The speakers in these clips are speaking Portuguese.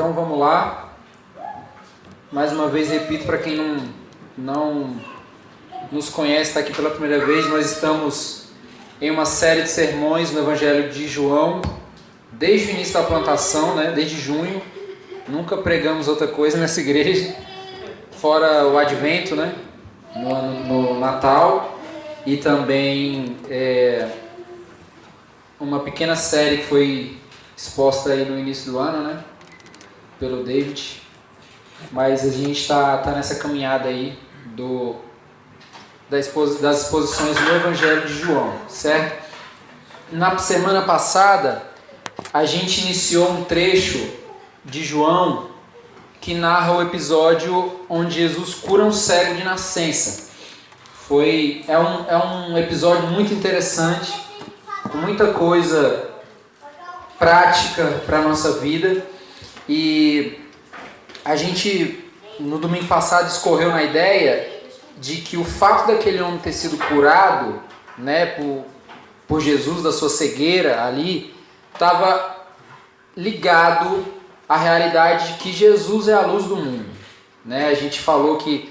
Então vamos lá. Mais uma vez repito para quem não nos conhece, está aqui pela primeira vez, nós estamos em uma série de sermões no Evangelho de João, desde o início da plantação, né? Desde junho. Nunca pregamos outra coisa nessa igreja, fora o Advento, né? No Natal, e também uma pequena série que foi exposta aí no início do ano, né? Pelo David. Mas a gente está nessa caminhada aí das exposições do Evangelho de João, certo? Na semana passada, a gente iniciou um trecho de João que narra o episódio onde Jesus cura um cego de nascença. É um episódio muito interessante, com muita coisa prática para a nossa vida. E a gente, no domingo passado, discorreu na ideia de que o fato daquele homem ter sido curado, né, por Jesus, da sua cegueira ali, estava ligado à realidade de que Jesus é a luz do mundo, né? A gente falou que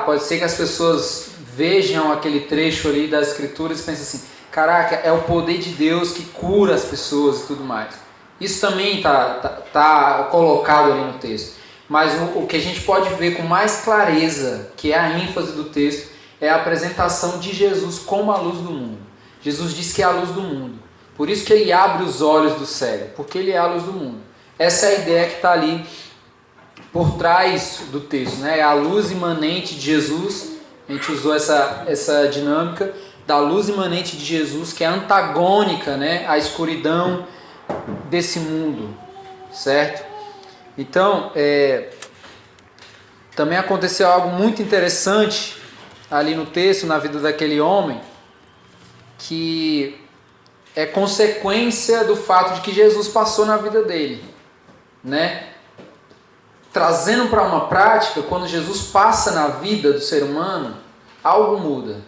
pode ser que as pessoas vejam aquele trecho ali das Escrituras e pensem assim: caraca, é o poder de Deus que cura as pessoas e tudo mais. Isso também tá colocado ali no texto. Mas o que a gente pode ver com mais clareza, que é a ênfase do texto, é a apresentação de Jesus como a luz do mundo. Jesus diz que é a luz do mundo. Por isso que ele abre os olhos do cego, porque ele é a luz do mundo. Essa é a ideia que está ali por trás do texto, né? É a luz imanente de Jesus. A gente usou essa dinâmica da luz imanente de Jesus, que é antagônica, né, à escuridão desse mundo, certo? Então, também aconteceu algo muito interessante ali no texto, na vida daquele homem, que é consequência do fato de que Jesus passou na vida dele, né? Trazendo para uma prática, quando Jesus passa na vida do ser humano, algo muda,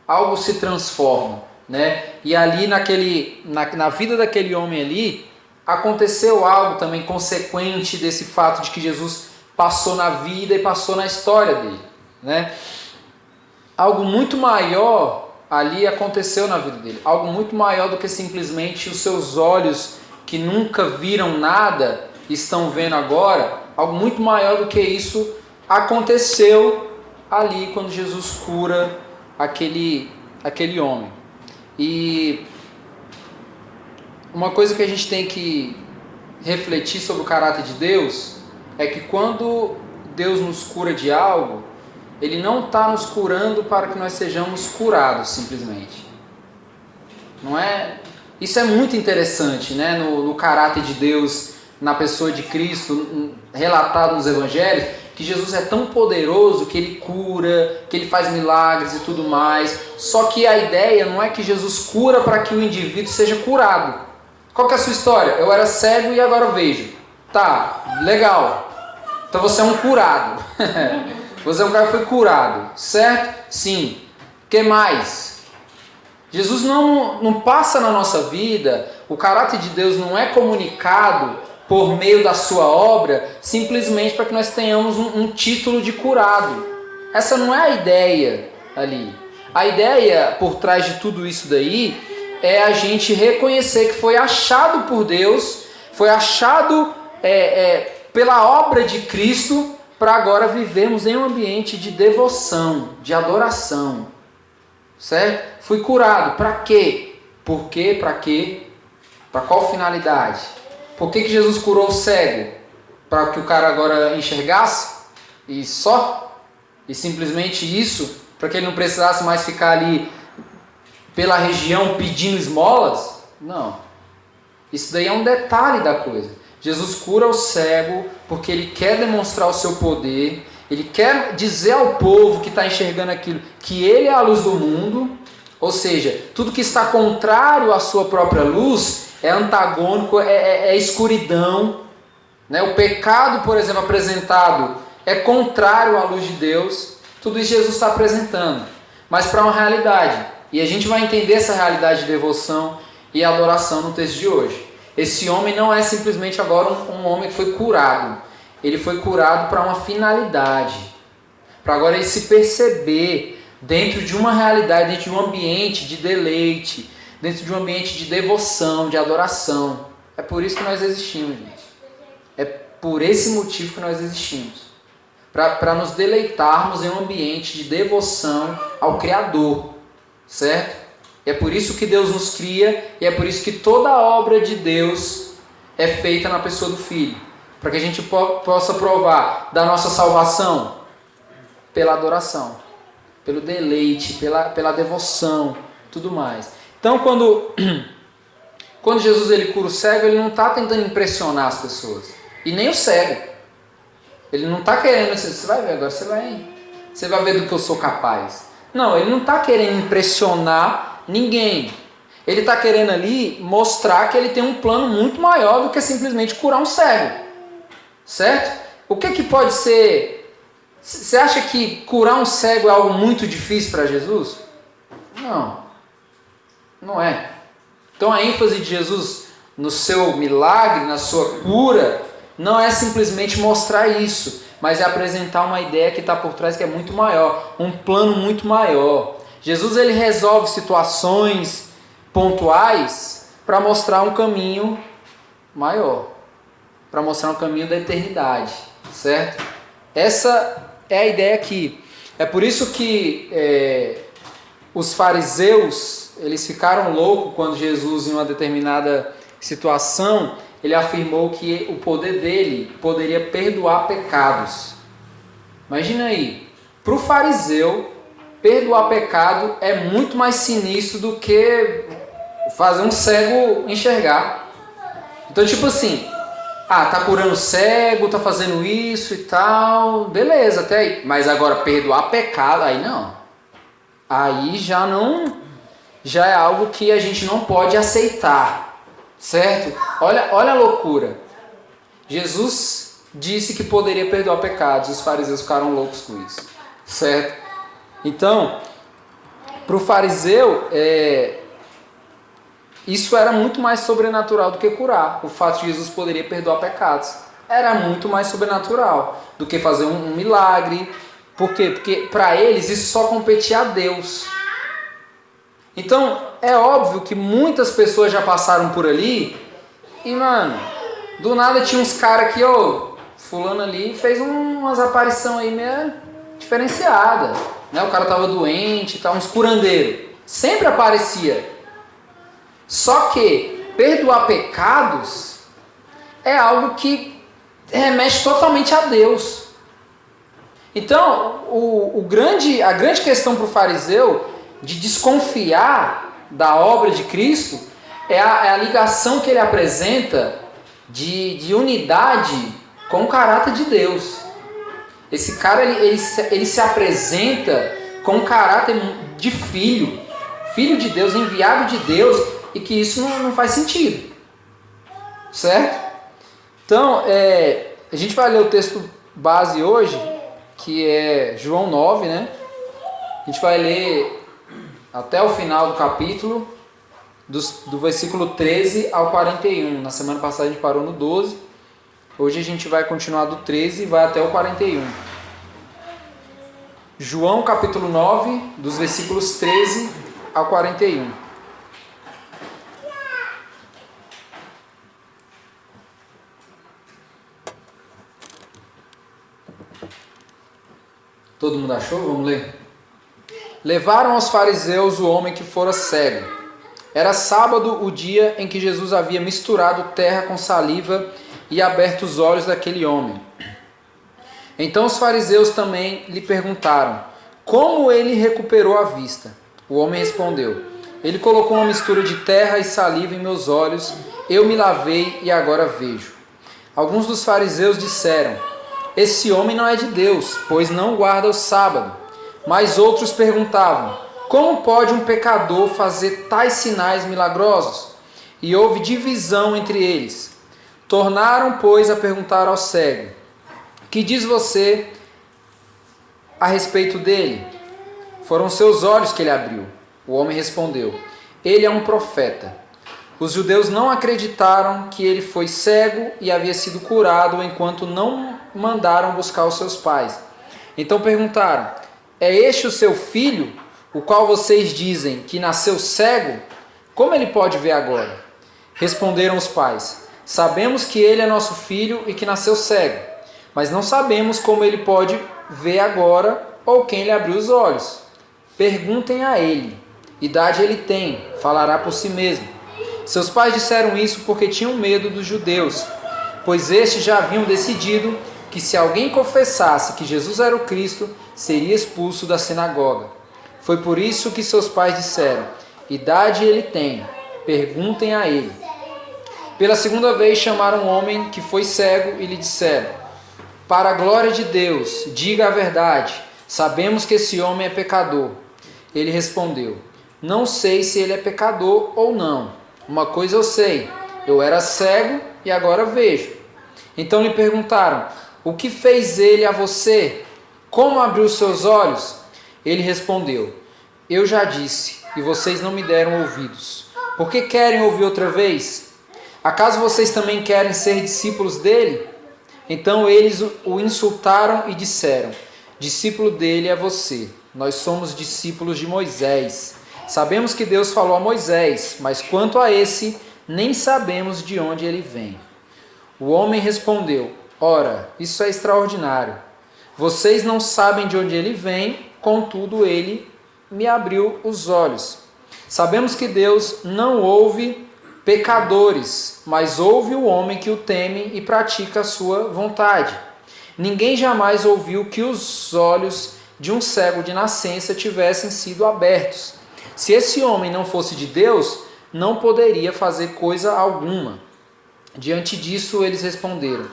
algo se transforma, né? E ali na vida daquele homem ali, aconteceu algo também consequente desse fato de que Jesus passou na vida e passou na história dele, né? Algo muito maior ali aconteceu na vida dele, algo muito maior do que simplesmente os seus olhos que nunca viram nada estão vendo agora. Algo muito maior do que isso aconteceu ali quando Jesus cura aquele homem. E uma coisa que a gente tem que refletir sobre o caráter de Deus é que quando Deus nos cura de algo, Ele não está nos curando para que nós sejamos curados simplesmente. Não é? Isso é muito interessante, né? No caráter de Deus, na pessoa de Cristo, relatado nos Evangelhos, que Jesus é tão poderoso que Ele cura, que Ele faz milagres e tudo mais. Só que a ideia não é que Jesus cura para que o indivíduo seja curado. Qual que é a sua história? Eu era cego e agora vejo. Tá, legal. Então você é um curado. Você é um cara que foi curado, certo? Sim. O que mais? Jesus não passa na nossa vida, o caráter de Deus não é comunicado por meio da sua obra, simplesmente para que nós tenhamos um título de curado. Essa não é a ideia ali. A ideia por trás de tudo isso daí é a gente reconhecer que foi achado por Deus, foi achado pela obra de Cristo, para agora vivermos em um ambiente de devoção, de adoração, certo? Fui curado, para quê? Por quê? Para quê? Para qual finalidade? Por que Jesus curou o cego? Para que o cara agora enxergasse? E só? E simplesmente isso? Para que ele não precisasse mais ficar ali pela região pedindo esmolas? Não. Isso daí é um detalhe da coisa. Jesus cura o cego porque Ele quer demonstrar o seu poder, Ele quer dizer ao povo que está enxergando aquilo que Ele é a luz do mundo, ou seja, tudo que está contrário à sua própria luz é antagônico, é escuridão, né? O pecado, por exemplo, apresentado é contrário à luz de Deus. Tudo isso Jesus está apresentando, mas para uma realidade, e a gente vai entender essa realidade de devoção e adoração no texto de hoje. esse homem não é simplesmente agora um homem que foi curado. Ele foi curado para uma finalidade. Para agora ele se perceber dentro de uma realidade, dentro de um ambiente de deleite, dentro de um ambiente de devoção, de adoração. É por isso que nós existimos, gente. É por esse motivo que nós existimos. Para nos deleitarmos em um ambiente de devoção ao Criador. Certo? E é por isso que Deus nos cria, e é por isso que toda a obra de Deus é feita na pessoa do Filho. Para que a gente possa provar da nossa salvação pela adoração, pelo deleite, pela devoção, tudo mais. Então, quando Jesus ele cura o cego, ele não está tentando impressionar as pessoas. E nem o cego. Ele não está querendo, você vai ver agora, você vai ver do que eu sou capaz. Não, ele não está querendo impressionar ninguém. Ele está querendo ali mostrar que ele tem um plano muito maior do que simplesmente curar um cego. Certo? O que pode ser... Você acha que curar um cego é algo muito difícil para Jesus? Não. Não é. Então a ênfase de Jesus no seu milagre, na sua cura, não é simplesmente mostrar isso, mas é apresentar uma ideia que está por trás que é muito maior, um plano muito maior. Jesus ele resolve situações pontuais para mostrar um caminho maior, para mostrar um caminho da eternidade, certo? Essa é a ideia aqui. É por isso que os fariseus eles ficaram loucos quando Jesus, em uma determinada situação, ele afirmou que o poder dele poderia perdoar pecados. Imagina aí, para o fariseu, perdoar pecado é muito mais sinistro do que fazer um cego enxergar. Então, tipo assim, tá curando cego, tá fazendo isso e tal, beleza, até aí. Mas agora, perdoar pecado, aí não. Aí já é algo que a gente não pode aceitar. Certo? Olha a loucura. Jesus disse que poderia perdoar pecados. Os fariseus ficaram loucos com isso. Certo? Então, para o fariseu, isso era muito mais sobrenatural do que curar. O fato de Jesus poderia perdoar pecados era muito mais sobrenatural do que fazer um milagre. Por quê? Porque para eles isso só competia a Deus. Então, é óbvio que muitas pessoas já passaram por ali e, mano, do nada tinha uns caras que, fulano ali fez umas aparições aí meio diferenciadas, né? O cara tava doente e tal, uns curandeiros. Sempre aparecia. Só que perdoar pecados é algo que remete totalmente a Deus. Então, a grande questão para o fariseu de desconfiar da obra de Cristo é a ligação que ele apresenta de unidade com o caráter de Deus. Esse cara ele se apresenta com o caráter de filho de Deus, enviado de Deus, e que isso não faz sentido, certo? Então a gente vai ler o texto base hoje, que é João 9, né? A gente vai ler até o final do capítulo, do versículo 13 ao 41. Na semana passada a gente parou no 12. Hoje a gente vai continuar do 13 e vai até o 41. João capítulo 9, dos versículos 13 ao 41. Todo mundo achou? Vamos ler. Levaram aos fariseus o homem que fora cego. Era sábado o dia em que Jesus havia misturado terra com saliva e aberto os olhos daquele homem. Então os fariseus também lhe perguntaram como ele recuperou a vista. O homem respondeu: ele colocou uma mistura de terra e saliva em meus olhos, eu me lavei e agora vejo. Alguns dos fariseus disseram: esse homem não é de Deus, pois não guarda o sábado. Mas outros perguntavam: como pode um pecador fazer tais sinais milagrosos? E houve divisão entre eles. Tornaram, pois, a perguntar ao cego: que diz você a respeito dele? Foram seus olhos que ele abriu. O homem respondeu: ele é um profeta. Os judeus não acreditaram que ele foi cego e havia sido curado enquanto não mandaram buscar os seus pais. Então perguntaram: é este o seu filho, o qual vocês dizem que nasceu cego? Como ele pode ver agora? Responderam os pais: sabemos que ele é nosso filho e que nasceu cego, mas não sabemos como ele pode ver agora ou quem lhe abriu os olhos. Perguntem a ele. Idade ele tem, falará por si mesmo. Seus pais disseram isso porque tinham medo dos judeus, pois estes já haviam decidido que se alguém confessasse que Jesus era o Cristo, seria expulso da sinagoga. Foi por isso que seus pais disseram: idade ele tem, perguntem a ele. Pela segunda vez chamaram um homem que foi cego e lhe disseram: para a glória de Deus, diga a verdade, sabemos que esse homem é pecador. Ele respondeu: não sei se ele é pecador ou não. Uma coisa eu sei, eu era cego e agora vejo. Então lhe perguntaram: o que fez ele a você? Como abriu os seus olhos? Ele respondeu: eu já disse, e vocês não me deram ouvidos. Por que querem ouvir outra vez? Acaso vocês também querem ser discípulos dele? Então eles o insultaram e disseram: discípulo dele é você, nós somos discípulos de Moisés. Sabemos que Deus falou a Moisés, mas quanto a esse, nem sabemos de onde ele vem. O homem respondeu: ora, isso é extraordinário. Vocês não sabem de onde ele vem, contudo ele me abriu os olhos. Sabemos que Deus não ouve pecadores, mas ouve o homem que o teme e pratica a sua vontade. Ninguém jamais ouviu que os olhos de um cego de nascença tivessem sido abertos. Se esse homem não fosse de Deus, não poderia fazer coisa alguma. Diante disso, eles responderam: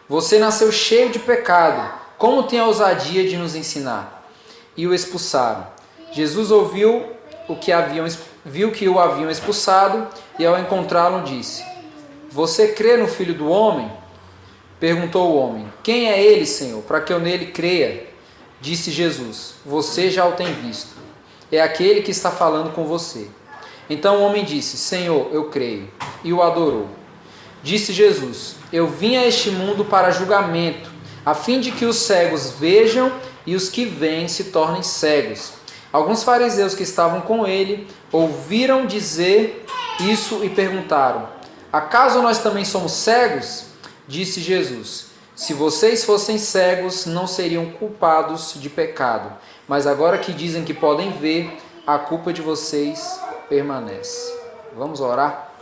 você nasceu cheio de pecado, como tem a ousadia de nos ensinar? E o expulsaram. Jesus viu que o haviam expulsado e ao encontrá-lo disse: você crê no Filho do Homem? Perguntou o homem: quem é ele, Senhor, para que eu nele creia? Disse Jesus: você já o tem visto. É aquele que está falando com você. Então o homem disse: Senhor, eu creio. E o adorou. Disse Jesus: eu vim a este mundo para julgamento, a fim de que os cegos vejam e os que veem se tornem cegos. Alguns fariseus que estavam com ele ouviram dizer isso e perguntaram: acaso nós também somos cegos? Disse Jesus: se vocês fossem cegos, não seriam culpados de pecado. Mas agora que dizem que podem ver, a culpa de vocês permanece. Vamos orar?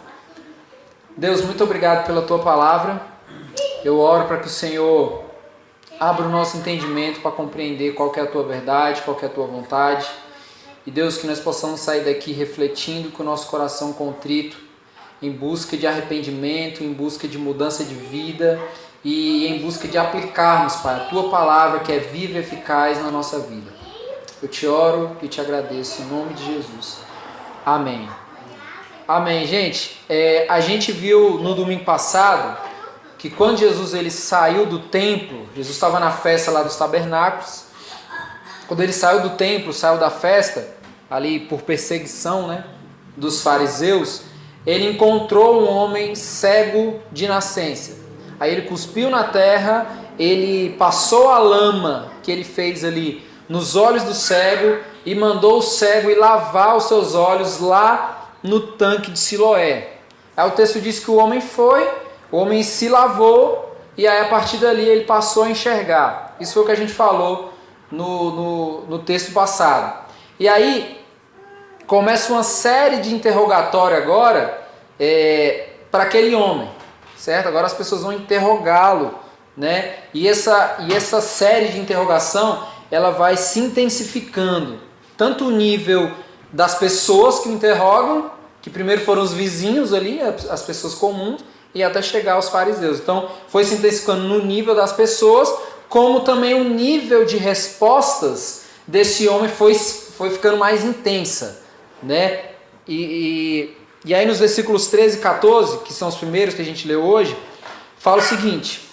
Deus, muito obrigado pela Tua palavra. Eu oro para que o Senhor abra o nosso entendimento para compreender qual que é a Tua verdade, qual que é a Tua vontade. E Deus, que nós possamos sair daqui refletindo com o nosso coração contrito, em busca de arrependimento, em busca de mudança de vida e em busca de aplicarmos, Pai, a Tua palavra que é viva e eficaz na nossa vida. Eu te oro e te agradeço em nome de Jesus. Amém. Amém, gente. A gente viu no domingo passado que quando Jesus ele saiu do templo, Jesus estava na festa lá dos tabernáculos. Quando ele saiu do templo, saiu da festa, ali por perseguição, né, dos fariseus, ele encontrou um homem cego de nascença. Aí ele cuspiu na terra, ele passou a lama que ele fez ali nos olhos do cego e mandou o cego ir lavar os seus olhos lá no tanque de Siloé. Aí o texto diz que o homem se lavou e aí a partir dali ele passou a enxergar. Isso foi o que a gente falou no texto passado. E aí começa uma série de interrogatório agora para aquele homem, certo? Agora as pessoas vão interrogá-lo, né? E essa série de interrogação ela vai se intensificando, tanto o nível das pessoas que o interrogam, que primeiro foram os vizinhos ali, as pessoas comuns, e até chegar aos fariseus. Então foi se intensificando no nível das pessoas, como também o nível de respostas desse homem foi ficando mais intensa, né? E aí nos versículos 13 e 14, que são os primeiros que a gente leu hoje, fala o seguinte: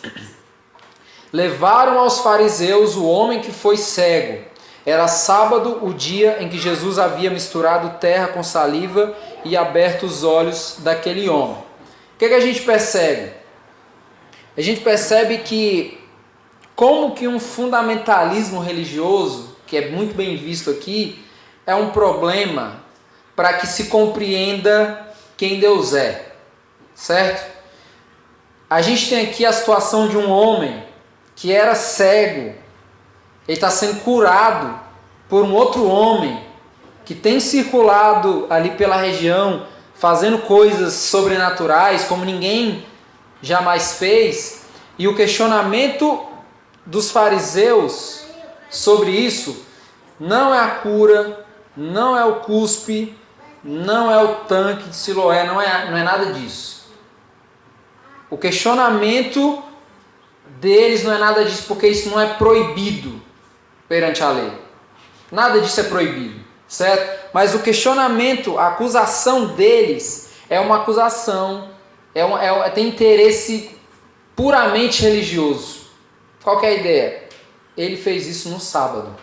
levaram aos fariseus o homem que foi cego. Era sábado, o dia em que Jesus havia misturado terra com saliva e aberto os olhos daquele homem. O que a gente percebe? A gente percebe que como que um fundamentalismo religioso, que é muito bem visto aqui, é um problema para que se compreenda quem Deus é, certo? A gente tem aqui a situação de um homem que era cego, ele está sendo curado por um outro homem que tem circulado ali pela região, fazendo coisas sobrenaturais como ninguém jamais fez, e o questionamento dos fariseus sobre isso não é a cura, não é o cuspe, não é o tanque de Siloé, não é nada disso. O questionamento deles não é nada disso, porque isso não é proibido perante a lei. Nada disso é proibido, certo? Mas o questionamento, a acusação deles é uma acusação, tem interesse puramente religioso. Qual que é a ideia? Ele fez isso no sábado.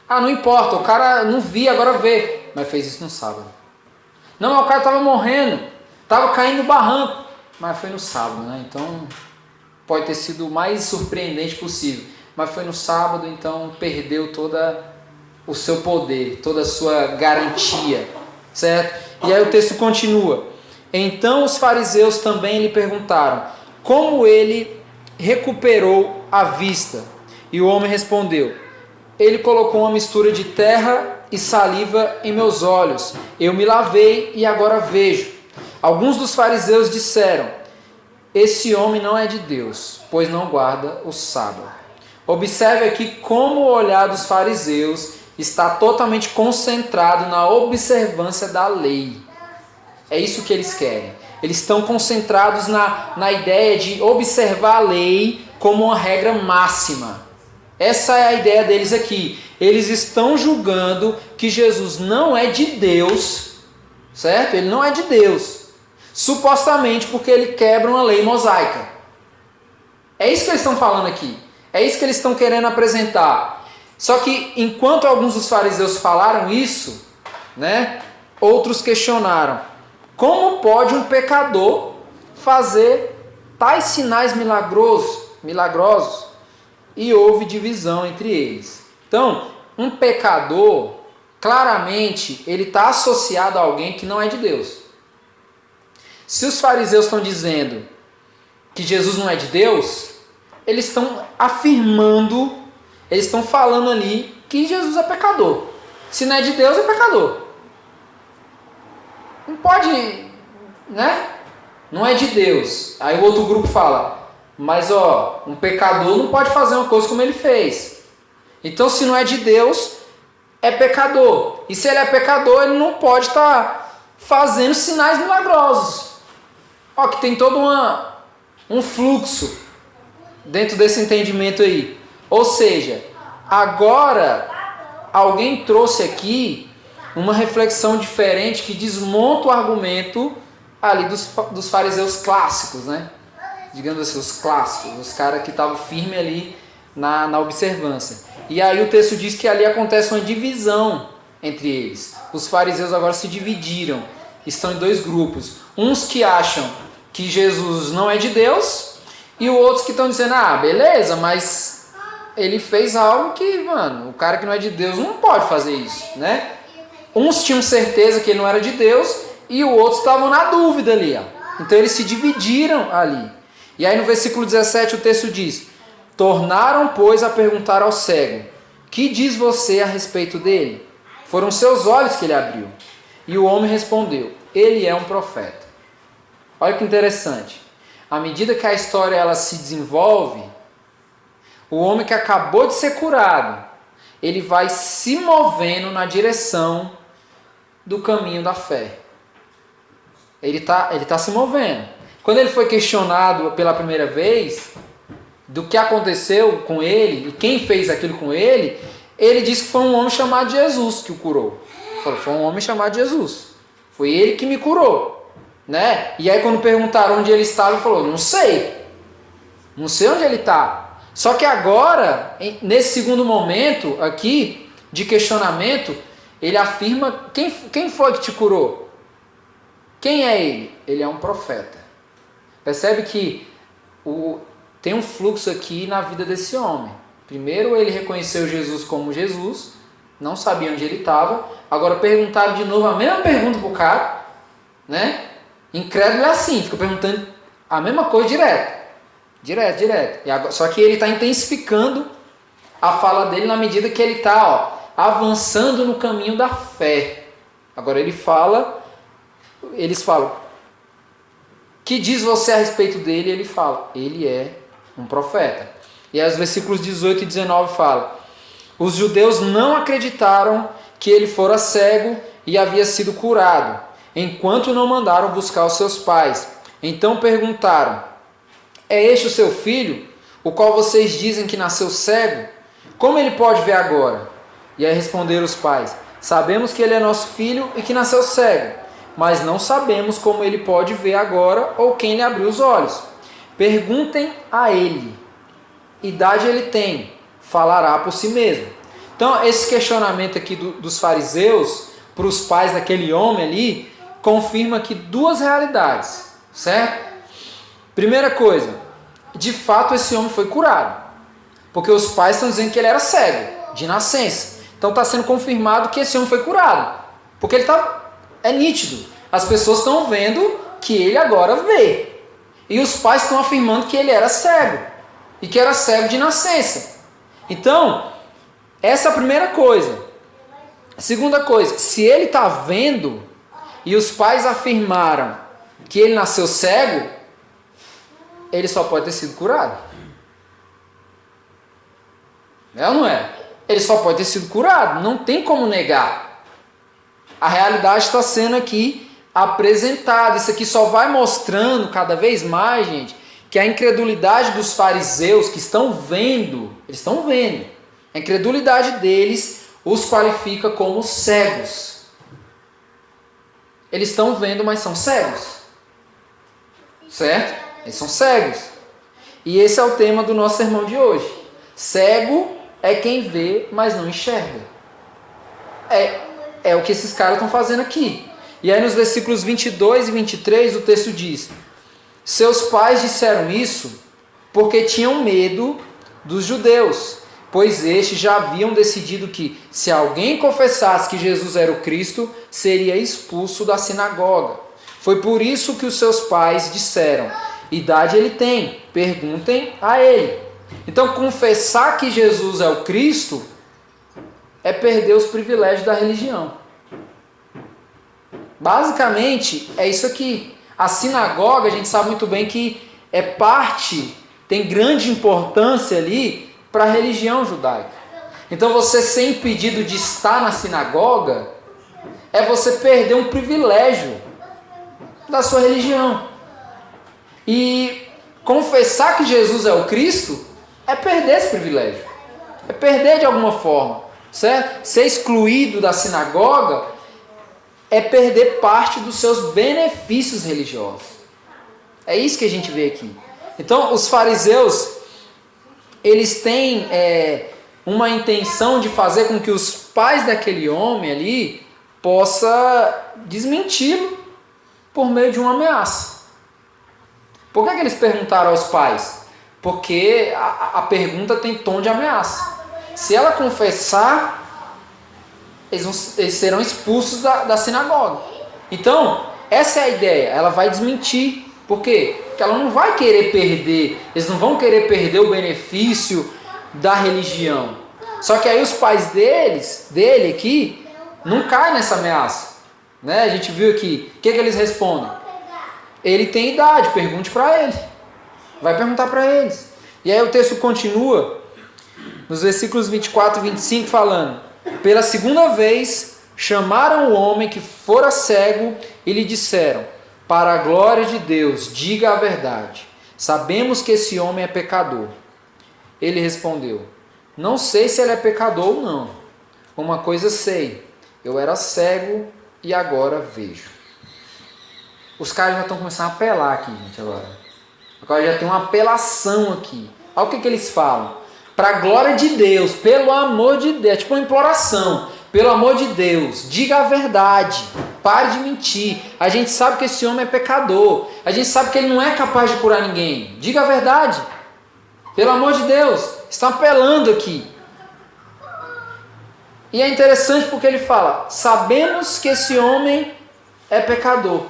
Ah, não importa, o cara não via, agora vê, mas fez isso no sábado. Não, mas o cara estava morrendo, estava caindo no barranco, mas foi no sábado, né? Então pode ter sido o mais surpreendente possível, mas foi no sábado, então perdeu todo o seu poder, toda a sua garantia, certo? E aí o texto continua. Então os fariseus também lhe perguntaram como ele recuperou a vista. E o homem respondeu: ele colocou uma mistura de terra e saliva em meus olhos. Eu me lavei e agora vejo. Alguns dos fariseus disseram: esse homem não é de Deus, pois não guarda o sábado. Observe aqui como o olhar dos fariseus está totalmente concentrado na observância da lei. É isso que eles querem. Eles estão concentrados na ideia de observar a lei como uma regra máxima. Essa é a ideia deles aqui. Eles estão julgando que Jesus não é de Deus, certo? Ele não é de Deus, supostamente porque ele quebra uma lei mosaica. É isso que eles estão falando aqui. É isso que eles estão querendo apresentar. Só que enquanto alguns dos fariseus falaram isso, né, outros questionaram: como pode um pecador fazer tais sinais milagrosos? E houve divisão entre eles. Então, um pecador, claramente, ele está associado a alguém que não é de Deus. Se os fariseus estão dizendo que Jesus não é de Deus, eles estão afirmando, eles estão falando ali que Jesus é pecador. Se não é de Deus, é pecador. Não pode, né? Não é de Deus. Aí o outro grupo fala: mas um pecador não pode fazer uma coisa como ele fez. Então, se não é de Deus, é pecador. E se ele é pecador, ele não pode estar fazendo sinais milagrosos. Que tem todo um fluxo dentro desse entendimento aí. Ou seja, agora alguém trouxe aqui uma reflexão diferente que desmonta o argumento ali dos fariseus clássicos, né? Digamos assim, os clássicos, os caras que estavam firmes ali na observância. E aí o texto diz que ali acontece uma divisão entre eles. Os fariseus agora se dividiram, estão em dois grupos. Uns que acham que Jesus não é de Deus, e outros que estão dizendo: beleza, mas ele fez algo que, o cara que não é de Deus não pode fazer isso, né? Uns tinham certeza que ele não era de Deus, e os outros estavam na dúvida ali, Então eles se dividiram ali. E aí no versículo 17 o texto diz: tornaram, pois, a perguntar ao cego: que diz você a respeito dele? Foram seus olhos que ele abriu. E o homem respondeu: ele é um profeta. Olha que interessante. À medida que a história ela se desenvolve, o homem que acabou de ser curado, ele vai se movendo na direção do caminho da fé. Ele tá se movendo. Quando ele foi questionado pela primeira vez do que aconteceu com ele e quem fez aquilo com ele, ele disse que foi um homem chamado Jesus que o curou. Falou: foi um homem chamado Jesus. Foi ele que me curou, né? E aí quando perguntaram onde ele estava, ele falou: não sei onde ele está. Só que agora, nesse segundo momento aqui, de questionamento, ele afirma, quem foi que te curou? Quem é ele? Ele é um profeta. Percebe que tem um fluxo aqui na vida desse homem. Primeiro ele reconheceu Jesus como Jesus, não sabia onde ele estava. Agora perguntaram de novo a mesma pergunta para o cara, né? Incrédulo é assim, fica perguntando a mesma coisa direto. E agora, só que ele está intensificando a fala dele na medida que ele está avançando no caminho da fé. Agora eles falam, que diz você a respeito dele? Ele fala, ele é um profeta. E aí os versículos 18 e 19 falam, os judeus não acreditaram que ele fora cego e havia sido curado, enquanto não mandaram buscar os seus pais. Então perguntaram, é este o seu filho, o qual vocês dizem que nasceu cego? Como ele pode ver agora? E aí responderam os pais, sabemos que ele é nosso filho e que nasceu cego, mas não sabemos como ele pode ver agora ou quem lhe abriu os olhos. Perguntem a ele. Idade ele tem, falará por si mesmo. Então, esse questionamento aqui dos fariseus para os pais daquele homem ali, confirma aqui duas realidades, certo? Primeira coisa, de fato esse homem foi curado, porque os pais estão dizendo que ele era cego, de nascença. Então está sendo confirmado que esse homem foi curado, porque ele é nítido. As pessoas estão vendo que ele agora vê. E os pais estão afirmando que ele era cego, e que era cego de nascença. Então, essa é a primeira coisa. A segunda coisa, se ele está vendo, e os pais afirmaram que ele nasceu cego, ele só pode ter sido curado. É ou não é? Ele só pode ter sido curado, não tem como negar. A realidade está sendo aqui apresentada. Isso aqui só vai mostrando cada vez mais, gente, que a incredulidade dos fariseus que estão vendo, eles estão vendo, a incredulidade deles os qualifica como cegos. Eles estão vendo, mas são cegos. Certo? Eles são cegos. E esse é o tema do nosso sermão de hoje. Cego é quem vê, mas não enxerga. É o que esses caras estão fazendo aqui. E aí nos versículos 22 e 23 o texto diz, seus pais disseram isso porque tinham medo dos judeus, pois estes já haviam decidido que se alguém confessasse que Jesus era o Cristo, seria expulso da sinagoga. Foi por isso que os seus pais disseram, idade ele tem, perguntem a ele. Então confessar que Jesus é o Cristo é perder os privilégios da religião. Basicamente é isso aqui. A sinagoga, a gente sabe muito bem que é parte, tem grande importância ali para a religião judaica. Então você ser impedido de estar na sinagoga é você perder um privilégio da sua religião. E confessar que Jesus é o Cristo é perder esse privilégio. É perder de alguma forma, certo? Ser excluído da sinagoga é perder parte dos seus benefícios religiosos. É isso que a gente vê aqui. Então, os fariseus, eles têm uma intenção de fazer com que os pais daquele homem ali possa desmenti-lo por meio de uma ameaça. Por que eles perguntaram aos pais? Porque a pergunta tem tom de ameaça. Se ela confessar, eles serão expulsos da sinagoga. Então, essa é a ideia. Ela vai desmentir. Por quê? Porque ela não vai querer perder. Eles não vão querer perder o benefício da religião. Só que aí os pais dele aqui, não caem nessa ameaça. Né? A gente viu aqui. O que eles respondem? Ele tem idade, pergunte para ele. Vai perguntar para eles. E aí o texto continua, nos versículos 24 e 25, falando: pela segunda vez, chamaram o homem que fora cego e lhe disseram: para a glória de Deus, diga a verdade. Sabemos que esse homem é pecador. Ele respondeu: não sei se ele é pecador ou não. Uma coisa sei, eu era cego e agora vejo. Os caras já estão começando a apelar aqui, gente, agora. Agora já tem uma apelação aqui Olha o que eles falam. Para a glória de Deus, pelo amor de Deus, é tipo uma imploração. Pelo amor de Deus, diga a verdade, pare de mentir. A gente sabe que esse homem é pecador. A gente sabe que ele não é capaz de curar ninguém. Diga a verdade. Pelo amor de Deus, está apelando aqui. E é interessante porque ele fala, sabemos que esse homem é pecador.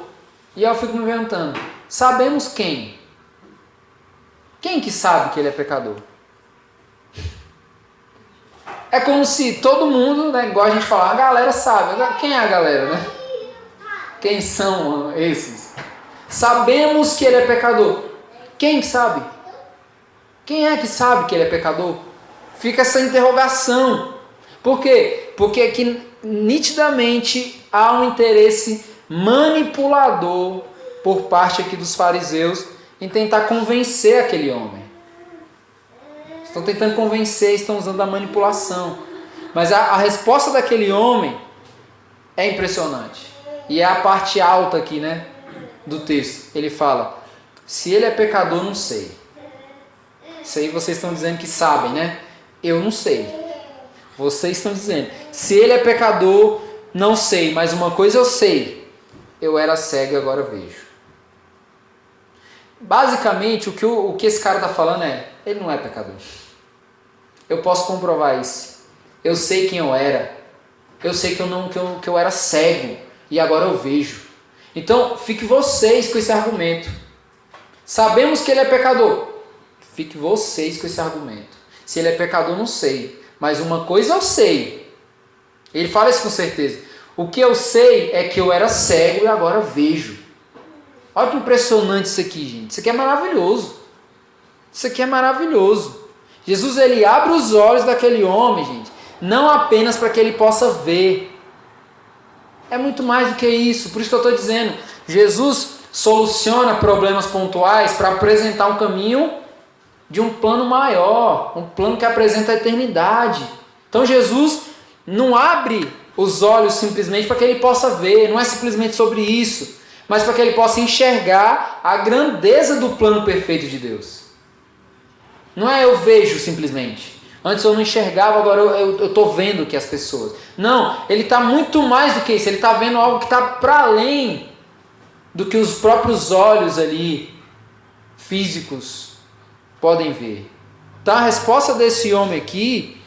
E eu fico me perguntando, sabemos quem? Quem que sabe que ele é pecador? É como se todo mundo, né, igual a gente fala, a galera sabe. Quem é a galera, né? Quem são esses? Sabemos que ele é pecador. Quem sabe? Quem é que sabe que ele é pecador? Fica essa interrogação. Por quê? Porque aqui nitidamente há um interesse manipulador por parte aqui dos fariseus em tentar convencer aquele homem. Estão tentando convencer, estão usando a manipulação. Mas a resposta daquele homem é impressionante. E é a parte alta aqui, né, do texto. Ele fala, se ele é pecador, não sei. Isso aí vocês estão dizendo que sabem, né? Eu não sei. Vocês estão dizendo, se ele é pecador, não sei. Mas uma coisa eu sei. Eu era cego e agora vejo. Basicamente, o que esse cara está falando é, ele não é pecador. Eu posso comprovar isso. Eu sei quem eu era. Eu sei que eu era cego e agora eu vejo. Então, fique vocês com esse argumento. Sabemos que ele é pecador. Fique vocês com esse argumento. Se ele é pecador, não sei. Mas uma coisa eu sei. Ele fala isso com certeza. O que eu sei é que eu era cego e agora vejo. Olha que impressionante isso aqui, gente. Isso aqui é maravilhoso. Isso aqui é maravilhoso. Jesus, ele abre os olhos daquele homem, gente. Não apenas para que ele possa ver. É muito mais do que isso. Por isso que eu estou dizendo. Jesus soluciona problemas pontuais para apresentar um caminho de um plano maior. Um plano que apresenta a eternidade. Então Jesus não abre os olhos simplesmente para que ele possa ver. Não é simplesmente sobre isso. Mas para que ele possa enxergar a grandeza do plano perfeito de Deus. Não é eu vejo simplesmente. Antes eu não enxergava, agora eu estou vendo que as pessoas. Não, ele está muito mais do que isso. Ele está vendo algo que está para além do que os próprios olhos ali, físicos, podem ver. Então a resposta desse homem aqui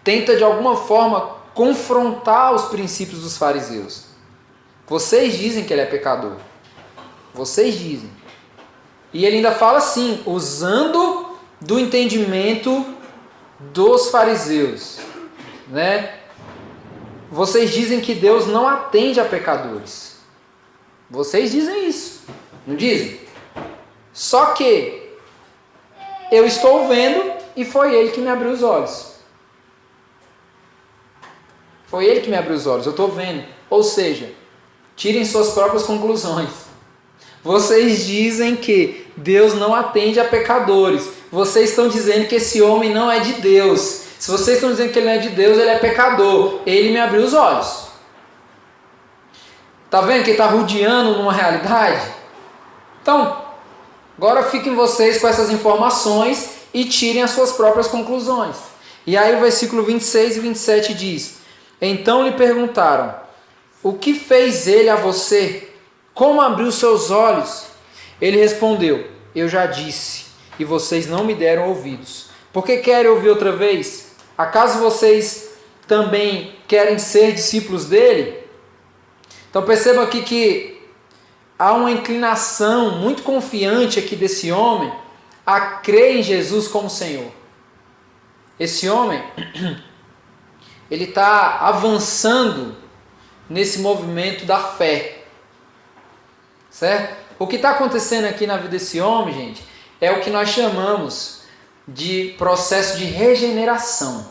tenta de alguma forma confrontar os princípios dos fariseus. Vocês dizem que ele é pecador. Vocês dizem. E ele ainda fala assim, usando do entendimento dos fariseus, né? Vocês dizem que Deus não atende a pecadores. Vocês dizem isso, não dizem? Só que eu estou vendo e foi ele que me abriu os olhos. Foi ele que me abriu os olhos, eu estou vendo. Ou seja, tirem suas próprias conclusões. Vocês dizem que Deus não atende a pecadores. Vocês estão dizendo que esse homem não é de Deus. Se vocês estão dizendo que ele não é de Deus, ele é pecador. Ele me abriu os olhos. Está vendo que ele está rodeando numa realidade? Então, agora fiquem vocês com essas informações e tirem as suas próprias conclusões. E aí o versículo 26 e 27 diz: então lhe perguntaram, o que fez ele a você? Como abriu seus olhos? Ele respondeu, eu já disse, e vocês não me deram ouvidos. Por que querem ouvir outra vez? Acaso vocês também querem ser discípulos dele? Então perceba aqui que há uma inclinação muito confiante aqui desse homem a crer em Jesus como Senhor. Esse homem, ele está avançando nesse movimento da fé. Certo? O que está acontecendo aqui na vida desse homem, gente, é o que nós chamamos de processo de regeneração.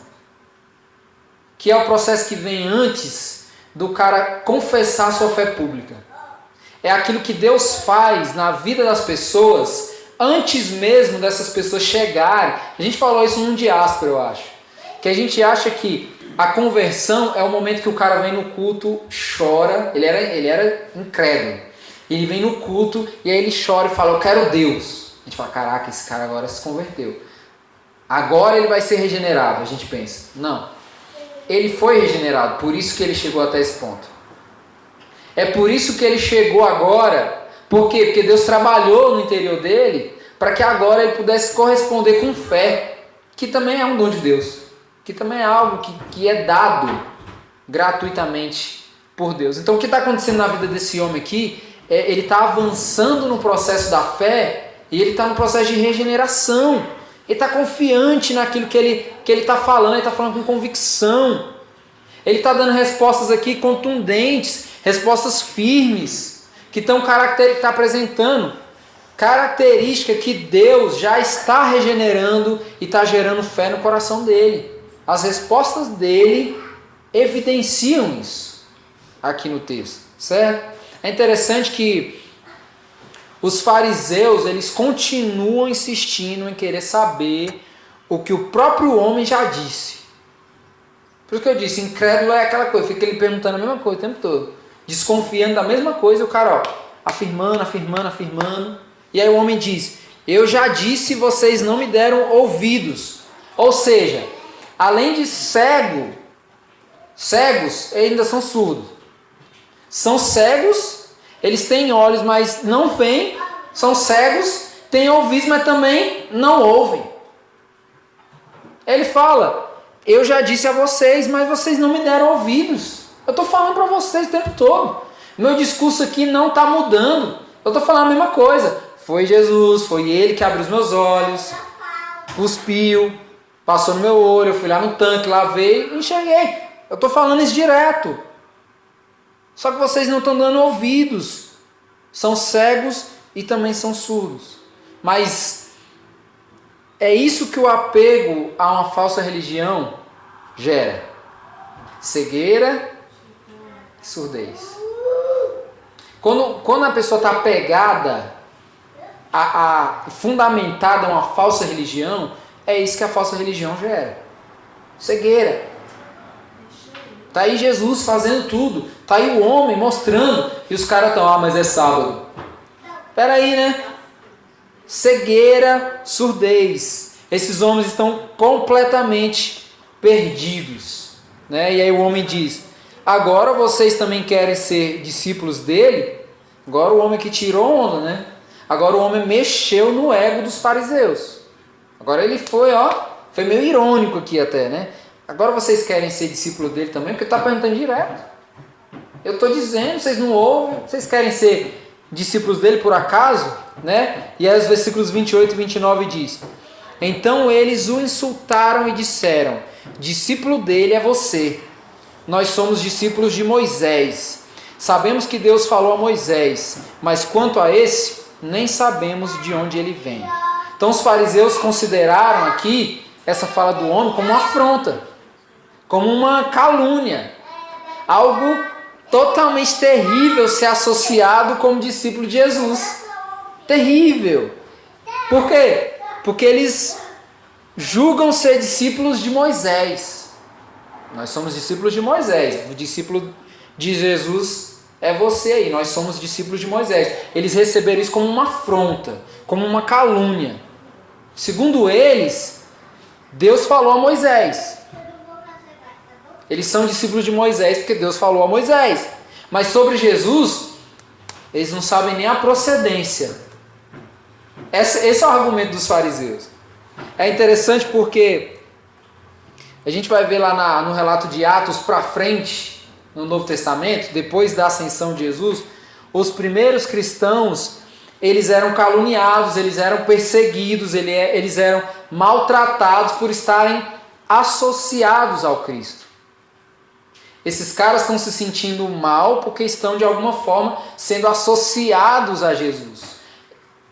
Que é o processo que vem antes do cara confessar sua fé pública. É aquilo que Deus faz na vida das pessoas antes mesmo dessas pessoas chegarem. A gente falou isso num diáspora, eu acho. Que a gente acha que a conversão é o momento que o cara vem no culto, chora. Ele era incrédulo. Ele vem no culto e aí ele chora e fala, eu quero Deus. gente fala, caraca, esse cara agora se converteu. Agora ele vai ser regenerado, a gente pensa. Não. Ele foi regenerado, por isso que ele chegou até esse ponto. É por isso que ele chegou agora. Por quê? Porque Deus trabalhou no interior dele para que agora ele pudesse corresponder com fé, que também é um dom de Deus, que também é algo que é dado gratuitamente por Deus. Então o que está acontecendo na vida desse homem aqui, ele está avançando no processo da fé e ele está no processo de regeneração. Ele está confiante naquilo que ele está falando, ele está falando com convicção. Ele está dando respostas aqui contundentes, respostas firmes, que estão tá apresentando característica que Deus já está regenerando e está gerando fé no coração dele. As respostas dele evidenciam isso aqui no texto, certo? É interessante que os fariseus, eles continuam insistindo em querer saber o que o próprio homem já disse. Por isso que eu disse, incrédulo é aquela coisa, fica ele perguntando a mesma coisa o tempo todo, desconfiando da mesma coisa, e o cara, afirmando. E aí o homem diz, eu já disse e vocês não me deram ouvidos. Ou seja, além de cegos, ainda são surdos. São cegos, eles têm olhos, mas não veem. São cegos, têm ouvidos, mas também não ouvem. Ele fala, eu já disse a vocês, mas vocês não me deram ouvidos. Eu estou falando para vocês o tempo todo. Meu discurso aqui não está mudando. Eu estou falando a mesma coisa. Foi Jesus, foi Ele que abriu os meus olhos, cuspiu, passou no meu olho, eu fui lá no tanque, lavei e enxerguei. Eu estou falando isso direto. Só que vocês não estão dando ouvidos. São cegos e também são surdos. Mas é isso que o apego a uma falsa religião gera. Cegueira e surdez. Quando a pessoa está apegada fundamentada a uma falsa religião, é isso que a falsa religião gera. Cegueira. Está aí Jesus fazendo tudo. Está aí o homem mostrando. E os caras estão, mas é sábado. Espera aí, né? Cegueira, surdez. Esses homens estão completamente perdidos. Né? E aí o homem diz, agora vocês também querem ser discípulos dele? Agora o homem que tirou onda, né? Agora o homem mexeu no ego dos fariseus. Agora ele foi meio irônico aqui até, né? Agora vocês querem ser discípulo dele também? Porque está perguntando direto. Eu estou dizendo, vocês não ouvem? Vocês querem ser discípulos dele por acaso? Né? E aí os versículos 28 e 29 diz, então eles o insultaram e disseram, discípulo dele é você. Nós somos discípulos de Moisés. Sabemos que Deus falou a Moisés, mas quanto a esse, nem sabemos de onde ele vem. Então os fariseus consideraram aqui essa fala do homem como uma afronta, como uma calúnia, algo totalmente terrível ser associado como discípulo de Jesus. Terrível. Por quê? Porque eles julgam ser discípulos de Moisés. Nós somos discípulos de Moisés. O discípulo de Jesus é você aí. Nós somos discípulos de Moisés. Eles receberam isso como uma afronta, como uma calúnia. Segundo eles, Deus falou a Moisés. Eles são discípulos de Moisés porque Deus falou a Moisés. Mas sobre Jesus, eles não sabem nem a procedência. Esse é o argumento dos fariseus. É interessante porque a gente vai ver lá no relato de Atos para frente, no Novo Testamento, depois da ascensão de Jesus, os primeiros cristãos, eles eram caluniados, eles eram perseguidos, eles eram maltratados por estarem associados ao Cristo. Esses caras estão se sentindo mal porque estão de alguma forma sendo associados a Jesus.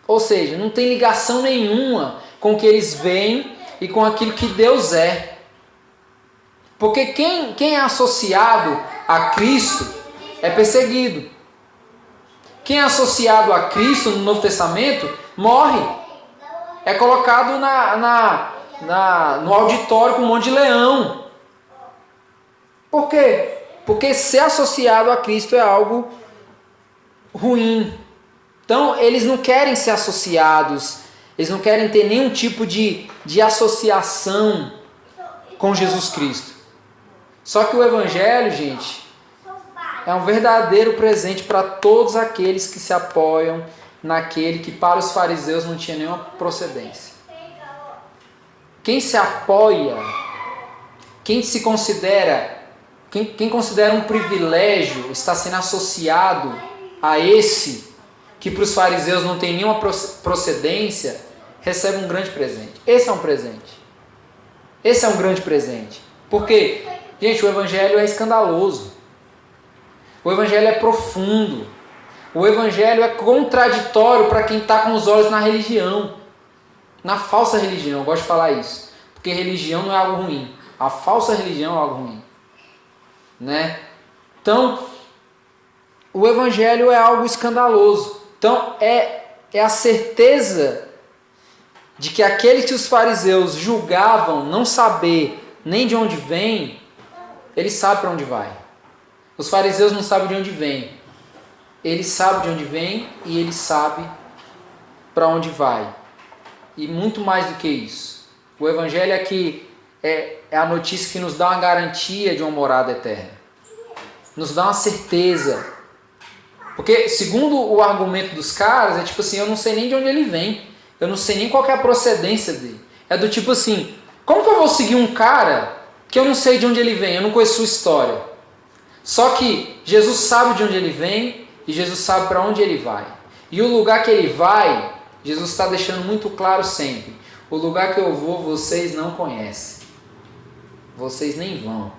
Ou seja, não tem ligação nenhuma com o que eles veem e com aquilo que Deus é. Porque quem é associado a Cristo é perseguido. Quem é associado a Cristo no Novo Testamento morre. É colocado no auditório com um monte de leão. Por quê? Porque ser associado a Cristo é algo ruim. Então, eles não querem ser associados Eles não querem ter nenhum tipo de associação com Jesus Cristo. Só que o Evangelho, gente, é um verdadeiro presente para todos aqueles que se apoiam naquele que para os fariseus não tinha nenhuma procedência. Quem se apoia, quem considera um privilégio estar sendo associado a esse que para os fariseus não tem nenhuma procedência, recebe um grande presente. Esse é um presente. Esse é um grande presente. Porque, gente, o Evangelho é escandaloso. O Evangelho é profundo. O Evangelho é contraditório para quem está com os olhos na religião. Na falsa religião, eu gosto de falar isso. Porque religião não é algo ruim. A falsa religião é algo ruim. Né? Então, o Evangelho é algo escandaloso. Então, é a certeza de que aqueles que os fariseus julgavam não saber nem de onde vem, eles sabem para onde vai. Os fariseus não sabem de onde vem. Eles sabem de onde vem e eles sabem para onde vai. E muito mais do que isso. O Evangelho é a notícia que nos dá uma garantia de uma morada eterna. Nos dá uma certeza. Porque, segundo o argumento dos caras, é tipo assim, eu não sei nem de onde ele vem. Eu não sei nem qual que é a procedência dele. É do tipo assim, como que eu vou seguir um cara que eu não sei de onde ele vem, eu não conheço sua história? Só que Jesus sabe de onde ele vem e Jesus sabe para onde ele vai. E o lugar que ele vai, Jesus está deixando muito claro sempre. O lugar que eu vou, vocês não conhecem. Vocês nem vão.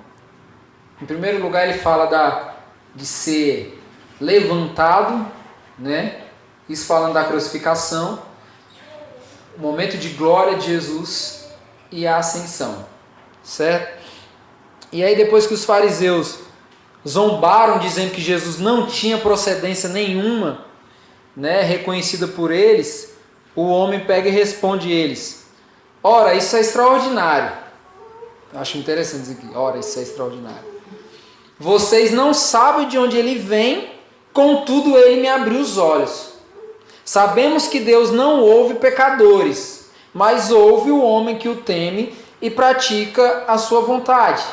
Em primeiro lugar, ele fala de ser levantado, né? Isso falando da crucificação, o momento de glória de Jesus e a ascensão, certo? E aí depois que os fariseus zombaram dizendo que Jesus não tinha procedência nenhuma, né, reconhecida por eles, o homem pega e responde eles: ora, isso é extraordinário. Eu acho interessante isso aqui. Ora, isso é extraordinário. Vocês não sabem de onde ele vem, contudo ele me abriu os olhos. Sabemos que Deus não ouve pecadores, mas ouve o homem que o teme e pratica a sua vontade.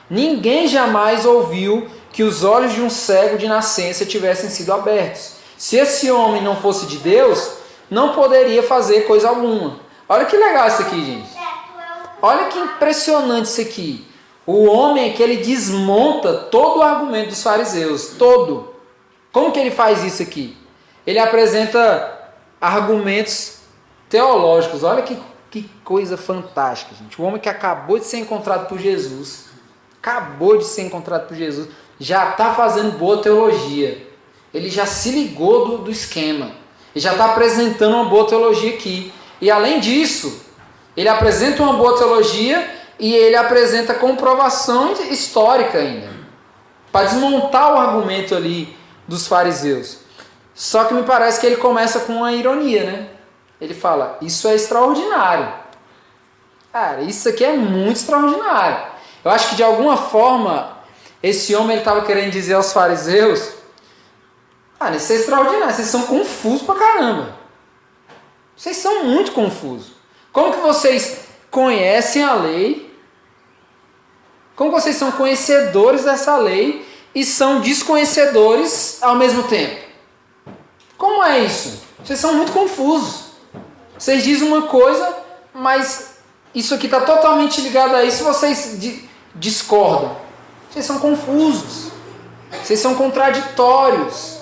Ninguém jamais ouviu que os olhos de um cego de nascença tivessem sido abertos. Se esse homem não fosse de Deus, não poderia fazer coisa alguma. Olha que legal isso aqui, gente. Olha que impressionante isso aqui. O homem é que ele desmonta todo o argumento dos fariseus. Todo. Como que ele faz isso aqui? Ele apresenta argumentos teológicos. Olha que coisa fantástica, gente. O homem que acabou de ser encontrado por Jesus, já está fazendo boa teologia. Ele já se ligou do esquema. Ele já está apresentando uma boa teologia aqui. E além disso, ele apresenta uma boa teologia e ele apresenta comprovação histórica ainda, para desmontar o argumento ali dos fariseus. Só que me parece que ele começa com uma ironia, né? Ele fala, isso é extraordinário. Cara, isso aqui é muito extraordinário. Eu acho que de alguma forma, esse homem estava querendo dizer aos fariseus, isso é extraordinário, vocês são confusos pra caramba. Vocês são muito confusos. Como que vocês conhecem a lei? Como que vocês são conhecedores dessa lei e são desconhecedores ao mesmo tempo? Como é isso? Vocês são muito confusos. Vocês dizem uma coisa, mas isso aqui está totalmente ligado a isso, vocês discordam. Vocês são confusos. Vocês são contraditórios.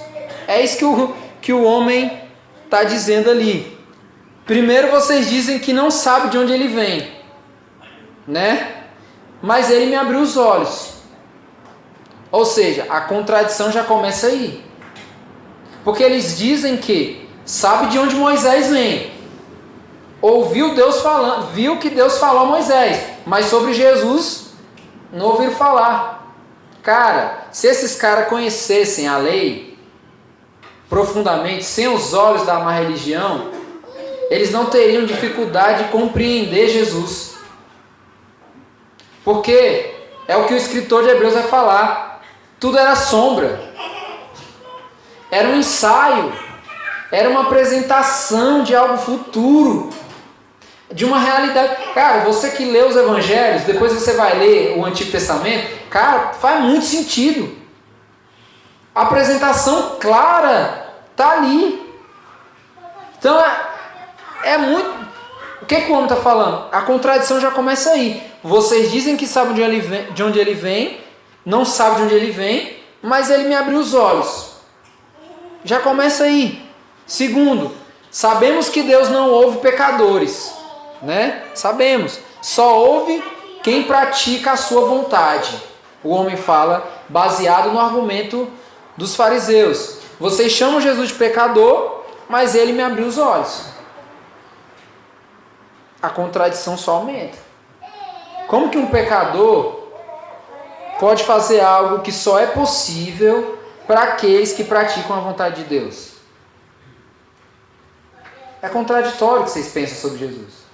É isso que o homem está dizendo ali. Primeiro vocês dizem que não sabe de onde ele vem, né? Mas ele me abriu os olhos. Ou seja, a contradição já começa aí. Porque eles dizem que sabe de onde Moisés vem. Ouviu Deus falando, viu que Deus falou a Moisés, mas sobre Jesus não ouviram falar. Cara, se esses caras conhecessem a lei profundamente, sem os olhos da má religião, eles não teriam dificuldade de compreender Jesus. Porque é o que o escritor de Hebreus vai falar. Tudo era sombra. Era um ensaio. Era uma apresentação de algo futuro, de uma realidade. Cara, você que lê os evangelhos, depois você vai ler o Antigo Testamento, cara, faz muito sentido. A apresentação clara está ali. Então é muito... O que o homem está falando? A contradição já começa aí. Vocês dizem que sabem de onde ele vem, não sabem de onde ele vem, mas ele me abriu os olhos. Já começa aí. Segundo, sabemos que Deus não ouve pecadores, né? Sabemos. Só ouve quem pratica a sua vontade. O homem fala baseado no argumento dos fariseus. Vocês chamam Jesus de pecador, mas ele me abriu os olhos. A contradição só aumenta. Como que um pecador pode fazer algo que só é possível para aqueles que praticam a vontade de Deus? É contraditório o que vocês pensam sobre Jesus.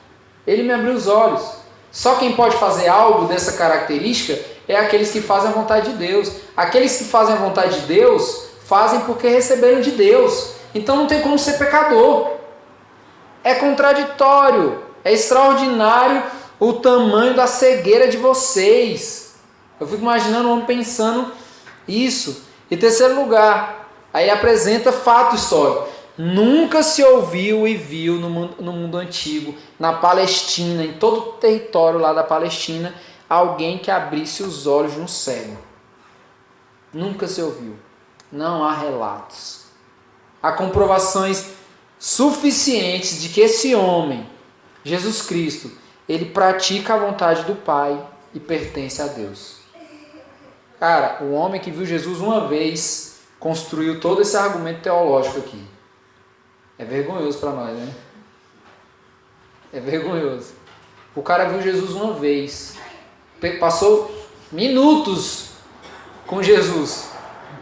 Ele me abriu os olhos. Só quem pode fazer algo dessa característica é aqueles que fazem a vontade de Deus. Aqueles que fazem a vontade de Deus, fazem porque receberam de Deus. Então não tem como ser pecador. É contraditório. É extraordinário o tamanho da cegueira de vocês. Eu fico imaginando o homem pensando isso. Em terceiro lugar, aí ele apresenta fato histórico. Nunca se ouviu e viu no mundo antigo, na Palestina, em todo o território lá da Palestina, alguém que abrisse os olhos de um cego. Nunca se ouviu. Não há relatos. Há comprovações suficientes de que esse homem, Jesus Cristo, ele pratica a vontade do Pai e pertence a Deus. Cara, o homem que viu Jesus uma vez construiu todo esse argumento teológico aqui. É vergonhoso para nós, né? É vergonhoso. O cara viu Jesus uma vez, passou minutos com Jesus,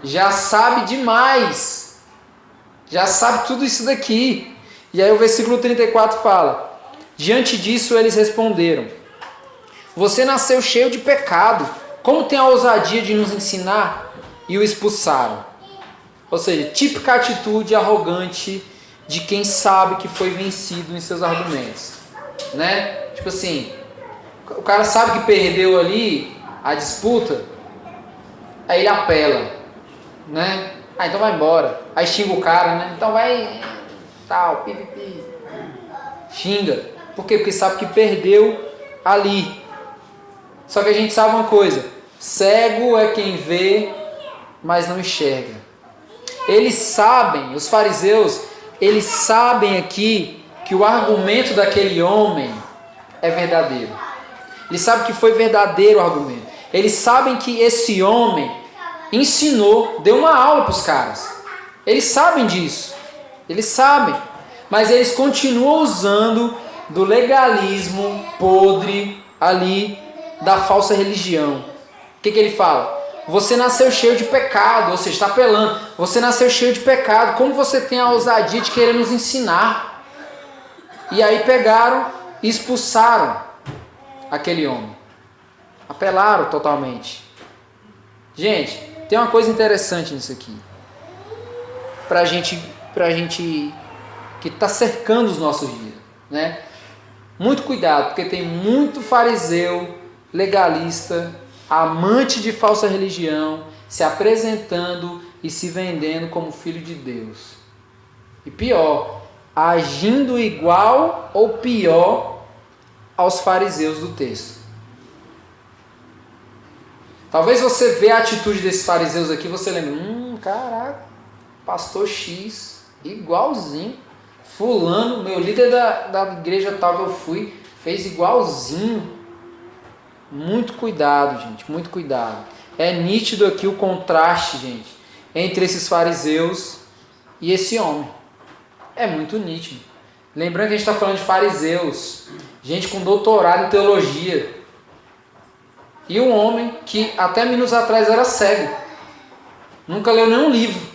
já sabe demais, já sabe tudo isso daqui. E aí o versículo 34 fala: diante disso eles responderam: você nasceu cheio de pecado, como tem a ousadia de nos ensinar? E o expulsaram. Ou seja, típica atitude arrogante de quem sabe que foi vencido em seus argumentos, né? Tipo assim, o cara sabe que perdeu ali a disputa, aí ele apela, né? Ah, então vai embora. Aí xinga o cara, né? Então vai, tal, pipipi. Xinga. Por quê? Porque sabe que perdeu ali. Só que a gente sabe uma coisa: cego é quem vê, mas não enxerga. Eles sabem, os fariseus, eles sabem aqui que o argumento daquele homem é verdadeiro. Eles sabem que foi verdadeiro o argumento. Eles sabem que esse homem ensinou, deu uma aula para os caras. Eles sabem disso. Eles sabem. Mas eles continuam usando do legalismo podre ali, da falsa religião. O que ele fala? Você nasceu cheio de pecado, ou seja, está apelando. Você nasceu cheio de pecado. Como você tem a ousadia de querer nos ensinar? E aí pegaram e expulsaram aquele homem. Apelaram totalmente. Gente, tem uma coisa interessante nisso aqui. Pra gente que está cercando os nossos dias, né? Muito cuidado, porque tem muito fariseu, legalista, amante de falsa religião, se apresentando e se vendendo como filho de Deus. E pior, agindo igual ou pior aos fariseus do texto. Talvez você vê a atitude desses fariseus aqui, você lembre, caraca, pastor X, igualzinho. Fulano, meu líder da igreja tal que eu fui, fez igualzinho. Muito cuidado, gente, muito cuidado. É nítido aqui o contraste, gente, entre esses fariseus e esse homem. É muito nítido. Lembrando que a gente está falando de fariseus, gente com doutorado em teologia. E um homem que até minutos atrás era cego. Nunca leu nenhum livro.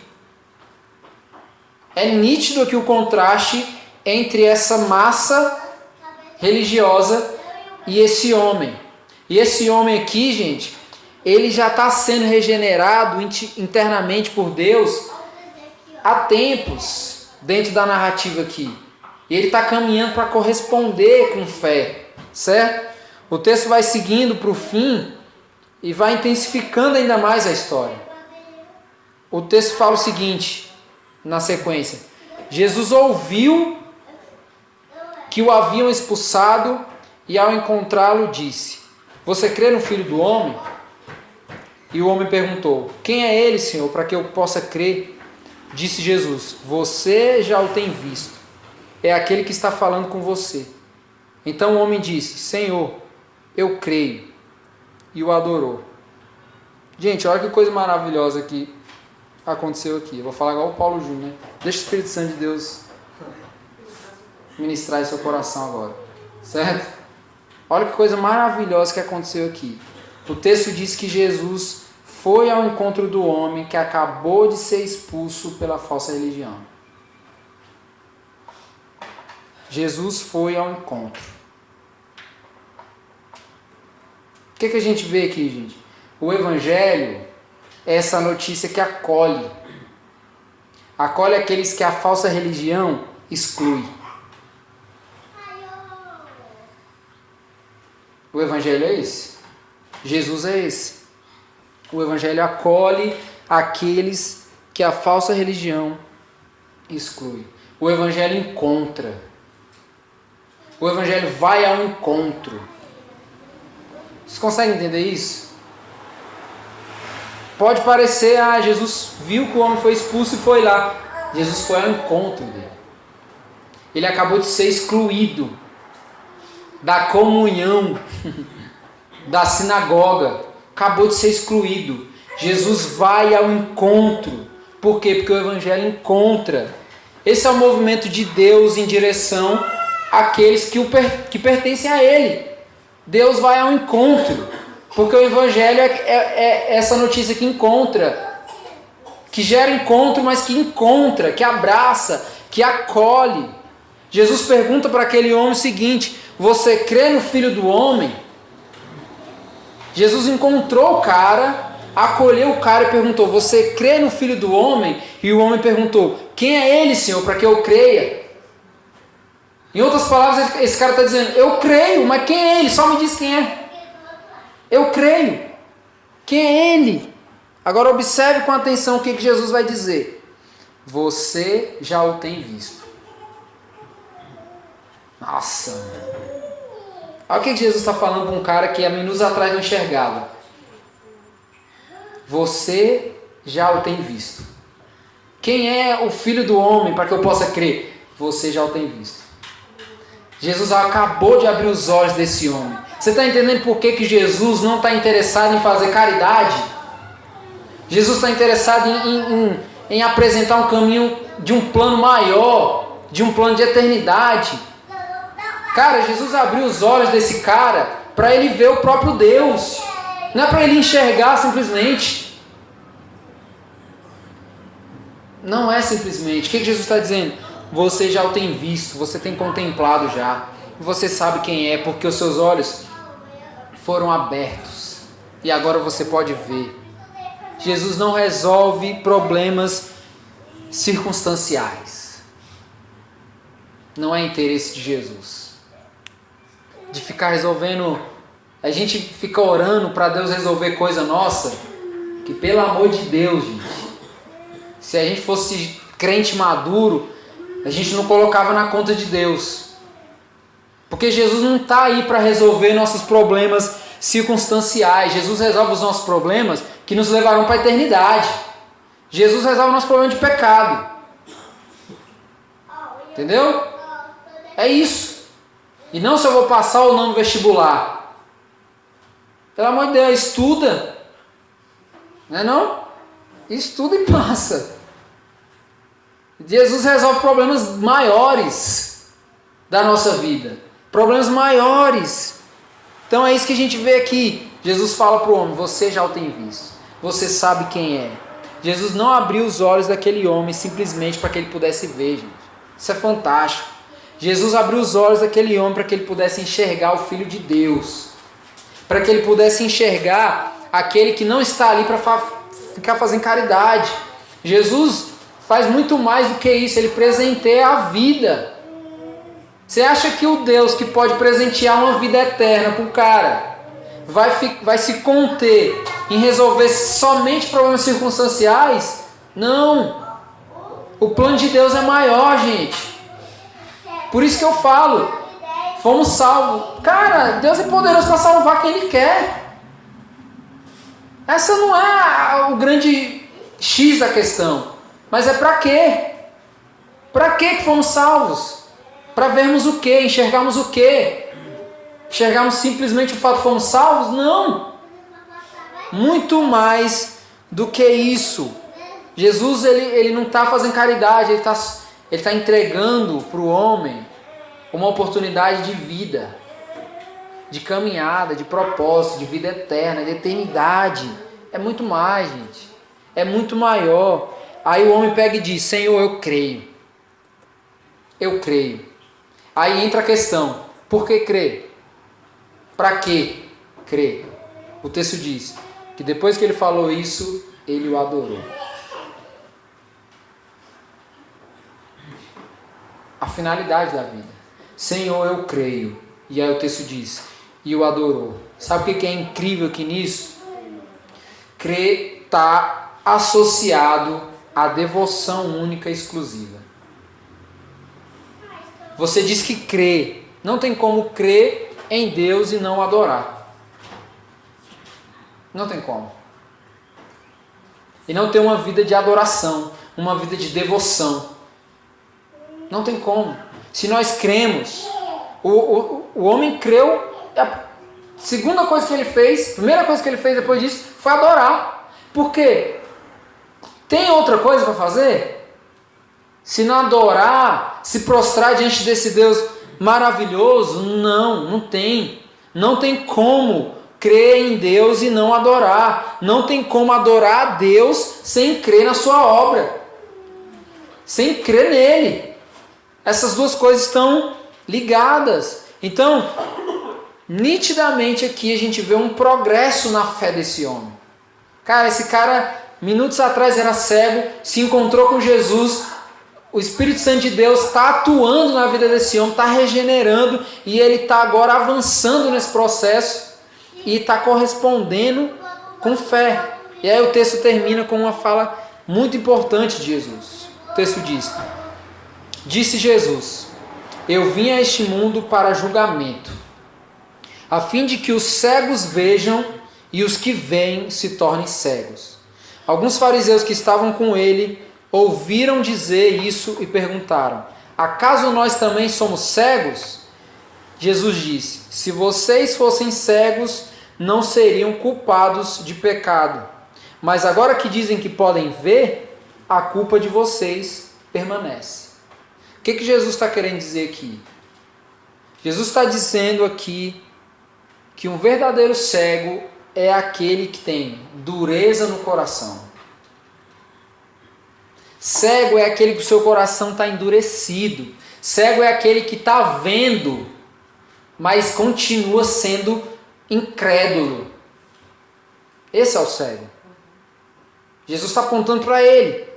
É nítido aqui o contraste entre essa massa religiosa e esse homem. E esse homem aqui, gente, ele já está sendo regenerado internamente por Deus há tempos. dentro da narrativa aqui. E ele está caminhando para corresponder com fé, certo? O texto vai seguindo para o fim e vai intensificando ainda mais a história. O texto fala o seguinte, na sequência: Jesus ouviu que o haviam expulsado e ao encontrá-lo disse: você crê no Filho do Homem? E o homem perguntou: quem é ele, Senhor, para que eu possa crer? Disse Jesus: você já o tem visto. É aquele que está falando com você. Então o homem disse: Senhor, eu creio. E o adorou. Gente, olha que coisa maravilhosa que aconteceu aqui. Eu vou falar igual o Paulo Júnior, né? Deixa o Espírito Santo de Deus ministrar em seu coração agora. Certo? Olha que coisa maravilhosa que aconteceu aqui. O texto diz que Jesus foi ao encontro do homem que acabou de ser expulso pela falsa religião. Jesus foi ao encontro. O que a gente vê aqui, gente? O Evangelho é essa notícia que acolhe. Acolhe aqueles que a falsa religião exclui. O Evangelho é esse. Jesus é esse. O Evangelho acolhe aqueles que a falsa religião exclui. O Evangelho encontra. O Evangelho vai ao encontro. Vocês conseguem entender isso? Pode parecer, Jesus viu que o homem foi expulso e foi lá. Jesus foi ao encontro dele. Ele acabou de ser excluído da comunhão, da sinagoga. Acabou de ser excluído. Jesus vai ao encontro. Por quê? Porque o Evangelho encontra. Esse é o movimento de Deus em direção àqueles que pertencem a Ele. Deus vai ao encontro. Porque o Evangelho é essa notícia que encontra. Que gera encontro, mas que encontra, que abraça, que acolhe. Jesus pergunta para aquele homem o seguinte: você crê no Filho do Homem? Jesus encontrou o cara, acolheu o cara e perguntou: você crê no Filho do Homem? E o homem perguntou: quem é ele, Senhor, para que eu creia? Em outras palavras, esse cara está dizendo: eu creio, mas quem é ele? Só me diz quem é. Eu creio. Quem é ele? Agora observe com atenção o que Jesus vai dizer. Você já o tem visto. Nossa, olha o que Jesus está falando para um cara que há minutos atrás não enxergava. Você já o tem visto. Quem é o Filho do Homem para que eu possa crer? Você já o tem visto. Jesus acabou de abrir os olhos desse homem. Você está entendendo por que Jesus não está interessado em fazer caridade? Jesus está interessado em apresentar um caminho de um plano maior, de um plano de eternidade. Cara, Jesus abriu os olhos desse cara para ele ver o próprio Deus. Não é para ele enxergar simplesmente. Não é simplesmente. O que Jesus está dizendo? Você já o tem visto, você tem contemplado já. Você sabe quem é, porque os seus olhos foram abertos. E agora você pode ver. Jesus não resolve problemas circunstanciais. Não é interesse de Jesus. De ficar resolvendo, a gente fica orando para Deus resolver coisa nossa, que pelo amor de Deus, gente, se a gente fosse crente maduro, a gente não colocava na conta de Deus. Porque Jesus não está aí para resolver nossos problemas circunstanciais. Jesus resolve os nossos problemas que nos levarão para a eternidade. Jesus resolve o nosso problema de pecado. Entendeu? É isso. E não se eu vou passar ou não no vestibular. Pelo amor de Deus, estuda. Não é não? Estuda e passa. Jesus resolve problemas maiores da nossa vida. Problemas maiores. Então é isso que a gente vê aqui. Jesus fala para o homem: você já o tem visto. Você sabe quem é. Jesus não abriu os olhos daquele homem simplesmente para que ele pudesse ver, gente. Isso é fantástico. Jesus abriu os olhos daquele homem para que ele pudesse enxergar o Filho de Deus. Para que ele pudesse enxergar aquele que não está ali para ficar fazendo caridade. Jesus faz muito mais do que isso, ele presenteia a vida. Você acha que o Deus que pode presentear uma vida eterna para o cara vai se conter em resolver somente problemas circunstanciais? Não. O plano de Deus é maior, gente. Por isso que eu falo, fomos salvos. Cara, Deus é poderoso para salvar quem Ele quer. Essa não é o grande X da questão. Mas é para quê? Para que fomos salvos? Para vermos o quê? Enxergarmos o quê? Enxergarmos simplesmente o fato de fomos salvos? Não! Muito mais do que isso. Jesus ele não está fazendo caridade, ele está entregando para o homem uma oportunidade de vida, de caminhada, de propósito, de vida eterna, de eternidade. É muito mais, gente. É muito maior. Aí o homem pega e diz: Senhor, eu creio. Eu creio. Aí entra a questão: por que crer? Para que crer? O texto diz que depois que ele falou isso, ele o adorou. A finalidade da vida. Senhor, eu creio. E aí o texto diz: e o adorou. Sabe o que é incrível aqui nisso? Crer está associado à devoção única e exclusiva. Você diz que crê. Não tem como crer em Deus e não adorar. Não tem como. E não ter uma vida de adoração, uma vida de devoção. Não tem como. Se nós cremos, o homem creu, a segunda coisa que ele fez, a primeira coisa que ele fez depois disso, foi adorar. Por quê? Tem outra coisa para fazer? Se não adorar, se prostrar diante desse Deus maravilhoso? Não tem. Não tem como crer em Deus e não adorar. Não tem como adorar a Deus sem crer na sua obra. Sem crer nele. Essas duas coisas estão ligadas. Então, nitidamente aqui a gente vê um progresso na fé desse homem. Cara, esse cara, minutos atrás era cego, se encontrou com Jesus. O Espírito Santo de Deus está atuando na vida desse homem, está regenerando, e ele está agora avançando nesse processo e está correspondendo com fé. E aí o texto termina com uma fala muito importante de Jesus. O texto diz: disse Jesus: eu vim a este mundo para julgamento, a fim de que os cegos vejam e os que veem se tornem cegos. Alguns fariseus que estavam com ele ouviram dizer isso e perguntaram: acaso nós também somos cegos? Jesus disse: se vocês fossem cegos, não seriam culpados de pecado. Mas agora que dizem que podem ver, a culpa de vocês permanece. O que Jesus está querendo dizer aqui? Jesus está dizendo aqui que um verdadeiro cego é aquele que tem dureza no coração. Cego é aquele que o seu coração está endurecido. Cego é aquele que está vendo, mas continua sendo incrédulo. Esse é o cego. Jesus está apontando para ele.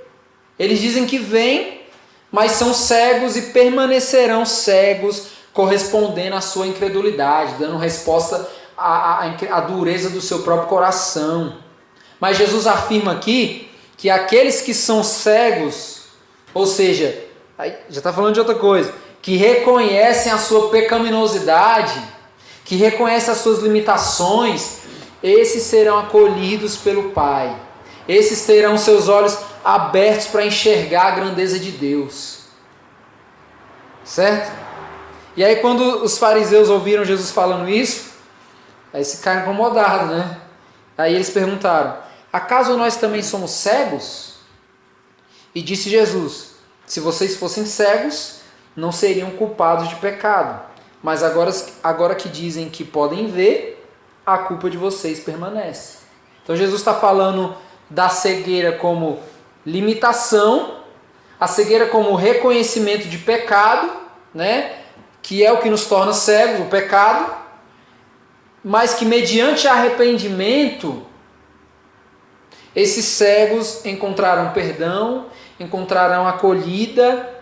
Eles dizem que vêm, mas são cegos e permanecerão cegos, correspondendo à sua incredulidade, dando resposta à dureza do seu próprio coração. Mas Jesus afirma aqui que aqueles que são cegos, ou seja, aí já está falando de outra coisa, que reconhecem a sua pecaminosidade, que reconhecem as suas limitações, esses serão acolhidos pelo Pai. Esses terão seus olhos abertos para enxergar a grandeza de Deus. Certo? E aí quando os fariseus ouviram Jesus falando isso, aí ficaram incomodados, né? Aí eles perguntaram: acaso nós também somos cegos? E disse Jesus: se vocês fossem cegos, não seriam culpados de pecado. Mas agora que dizem que podem ver, a culpa de vocês permanece. Então Jesus está falando da cegueira como limitação, a cegueira como reconhecimento de pecado, né? Que é o que nos torna cegos, o pecado, mas que mediante arrependimento, esses cegos encontraram perdão encontrarão acolhida.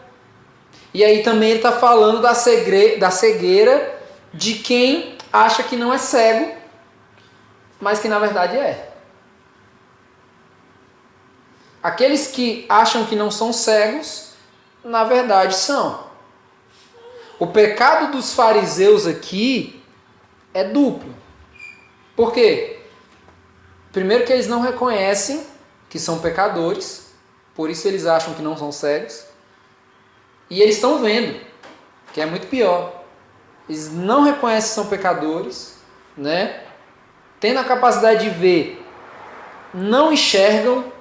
E aí também ele está falando da cegueira de quem acha que não é cego, mas que na verdade é. Aqueles que acham que não são cegos, na verdade são. O pecado dos fariseus aqui é duplo. Por quê? Primeiro que eles não reconhecem que são pecadores, por isso eles acham que não são cegos. E eles estão vendo, que é muito pior. Eles não reconhecem que são pecadores, né? Tendo a capacidade de ver, não enxergam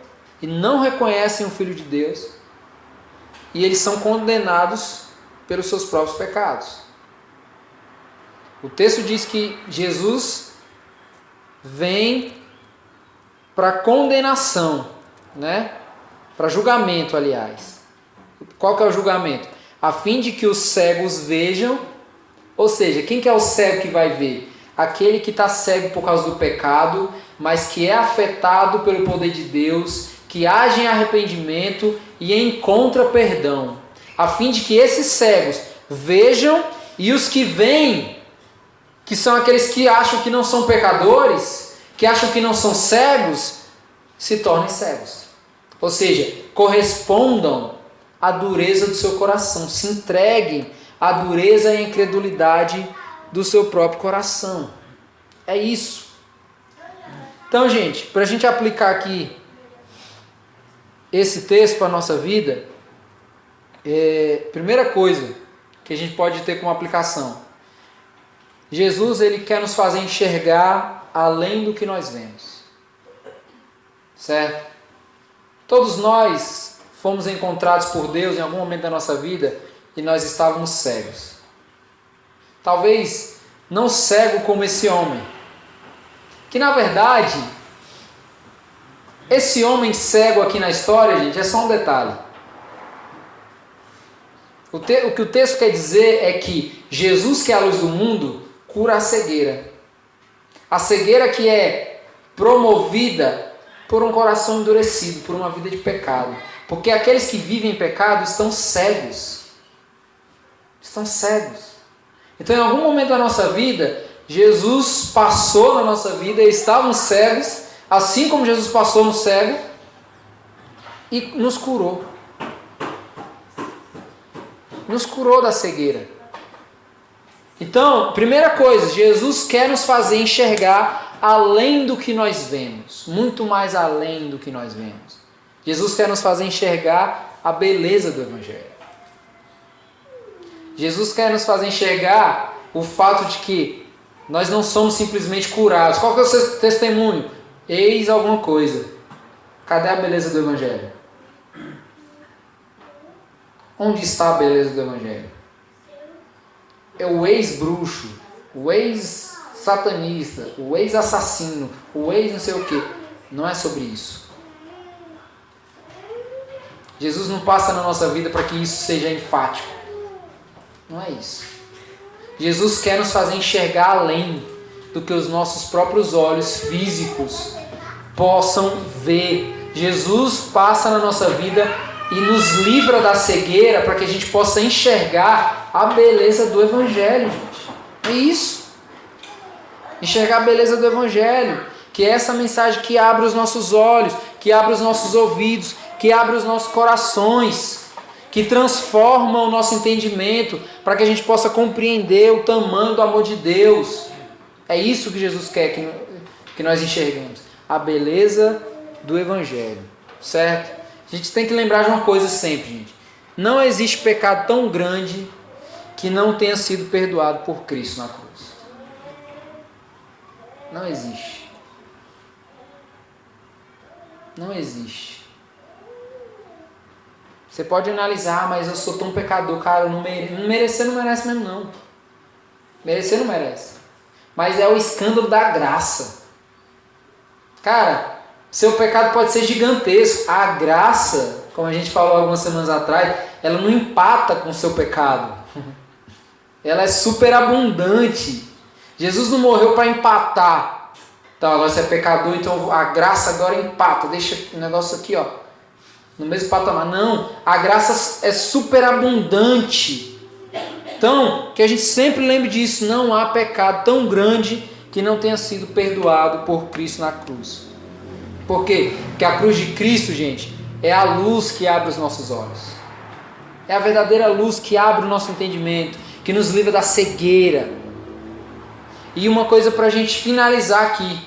e não reconhecem o Filho de Deus. E eles são condenados pelos seus próprios pecados. O texto diz que Jesus vem para condenação, né? Para julgamento, aliás. Qual que é o julgamento? A fim de que os cegos vejam, ou seja, quem que é o cego que vai ver? Aquele que está cego por causa do pecado, mas que é afetado pelo poder de Deus, que age em arrependimento e encontra perdão. A fim de que esses cegos vejam e os que veem, que são aqueles que acham que não são pecadores, que acham que não são cegos, se tornem cegos. Ou seja, correspondam à dureza do seu coração, se entreguem à dureza e à incredulidade do seu próprio coração. É isso. Então, gente, para a gente aplicar aqui esse texto para a nossa vida, primeira coisa que a gente pode ter como aplicação: Jesus, ele quer nos fazer enxergar além do que nós vemos. Certo? Todos nós fomos encontrados por Deus em algum momento da nossa vida e nós estávamos cegos. Talvez não cego como esse homem, que na verdade, esse homem cego aqui na história, gente, é só um detalhe. O que o texto quer dizer é que Jesus, que é a luz do mundo, cura a cegueira. A cegueira que é promovida por um coração endurecido, por uma vida de pecado. Porque aqueles que vivem em pecado estão cegos. Estão cegos. Então, em algum momento da nossa vida, Jesus passou na nossa vida e estávamos cegos, assim como Jesus passou no cego e nos curou. Nos curou da cegueira. Então, primeira coisa, Jesus quer nos fazer enxergar além do que nós vemos, muito mais além do que nós vemos. Jesus quer nos fazer enxergar a beleza do Evangelho. Jesus quer nos fazer enxergar o fato de que nós não somos simplesmente curados. Qual que é o seu testemunho? Eis alguma coisa. Cadê a beleza do Evangelho? Onde está a beleza do Evangelho? É o ex-bruxo, o ex-satanista, o ex-assassino, o ex-não sei o quê. Não é sobre isso. Jesus não passa na nossa vida para que isso seja enfático. Não é isso. Jesus quer nos fazer enxergar além do que os nossos próprios olhos físicos possam ver. Jesus passa na nossa vida e nos livra da cegueira para que a gente possa enxergar a beleza do Evangelho, gente. É isso. Enxergar a beleza do Evangelho, que é essa mensagem que abre os nossos olhos, que abre os nossos ouvidos, que abre os nossos corações, que transforma o nosso entendimento para que a gente possa compreender o tamanho do amor de Deus. É isso que Jesus quer que nós enxerguemos. A beleza do Evangelho. Certo? A gente tem que lembrar de uma coisa sempre, gente. Não existe pecado tão grande que não tenha sido perdoado por Cristo na cruz. Não existe. Não existe. Você pode analisar, mas eu sou tão pecador, cara, não merecer não merece mesmo não. Merecer não merece. Mas é o escândalo da graça. Cara, seu pecado pode ser gigantesco. A graça, como a gente falou algumas semanas atrás, ela não empata com o seu pecado. Ela é superabundante. Jesus não morreu para empatar. Então agora você é pecador, então a graça agora empata. Deixa o negócio aqui, ó. no mesmo patamar. Não, a graça é superabundante. Então, que a gente sempre lembre disso, não há pecado tão grande que não tenha sido perdoado por Cristo na cruz. Por quê? Porque a cruz de Cristo, gente, é a luz que abre os nossos olhos. É a verdadeira luz que abre o nosso entendimento, que nos livra da cegueira. E uma coisa para a gente finalizar aqui,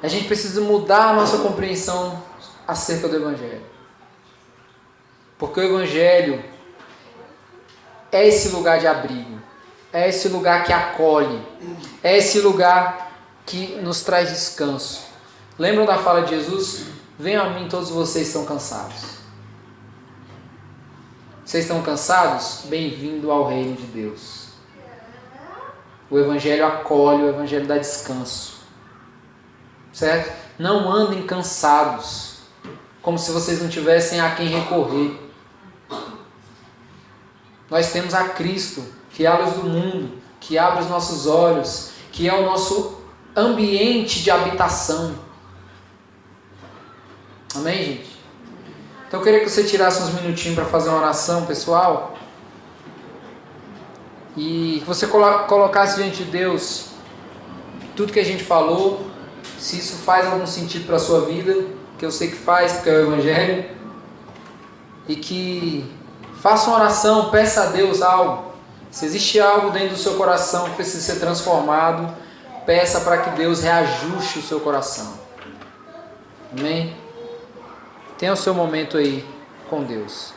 a gente precisa mudar a nossa compreensão acerca do Evangelho. Porque o Evangelho é esse lugar de abrigo, é esse lugar que acolhe, é esse lugar que nos traz descanso. Lembram da fala de Jesus? Venham a mim todos vocês que estão cansados. Vocês estão cansados? Bem-vindo ao reino de Deus. O Evangelho acolhe, o Evangelho dá descanso. Certo? Não andem cansados, como se vocês não tivessem a quem recorrer. Nós temos a Cristo, que é a luz do mundo, que abre os nossos olhos, que é o nosso ambiente de habitação. Amém, gente? Então eu queria que você tirasse uns minutinhos para fazer uma oração pessoal e você colocasse diante de Deus tudo que a gente falou, se isso faz algum sentido para a sua vida, que eu sei que faz, porque é o Evangelho, e que faça uma oração, peça a Deus algo. Se existe algo dentro do seu coração que precisa ser transformado, peça para que Deus reajuste o seu coração. Amém? Tenha o seu momento aí com Deus.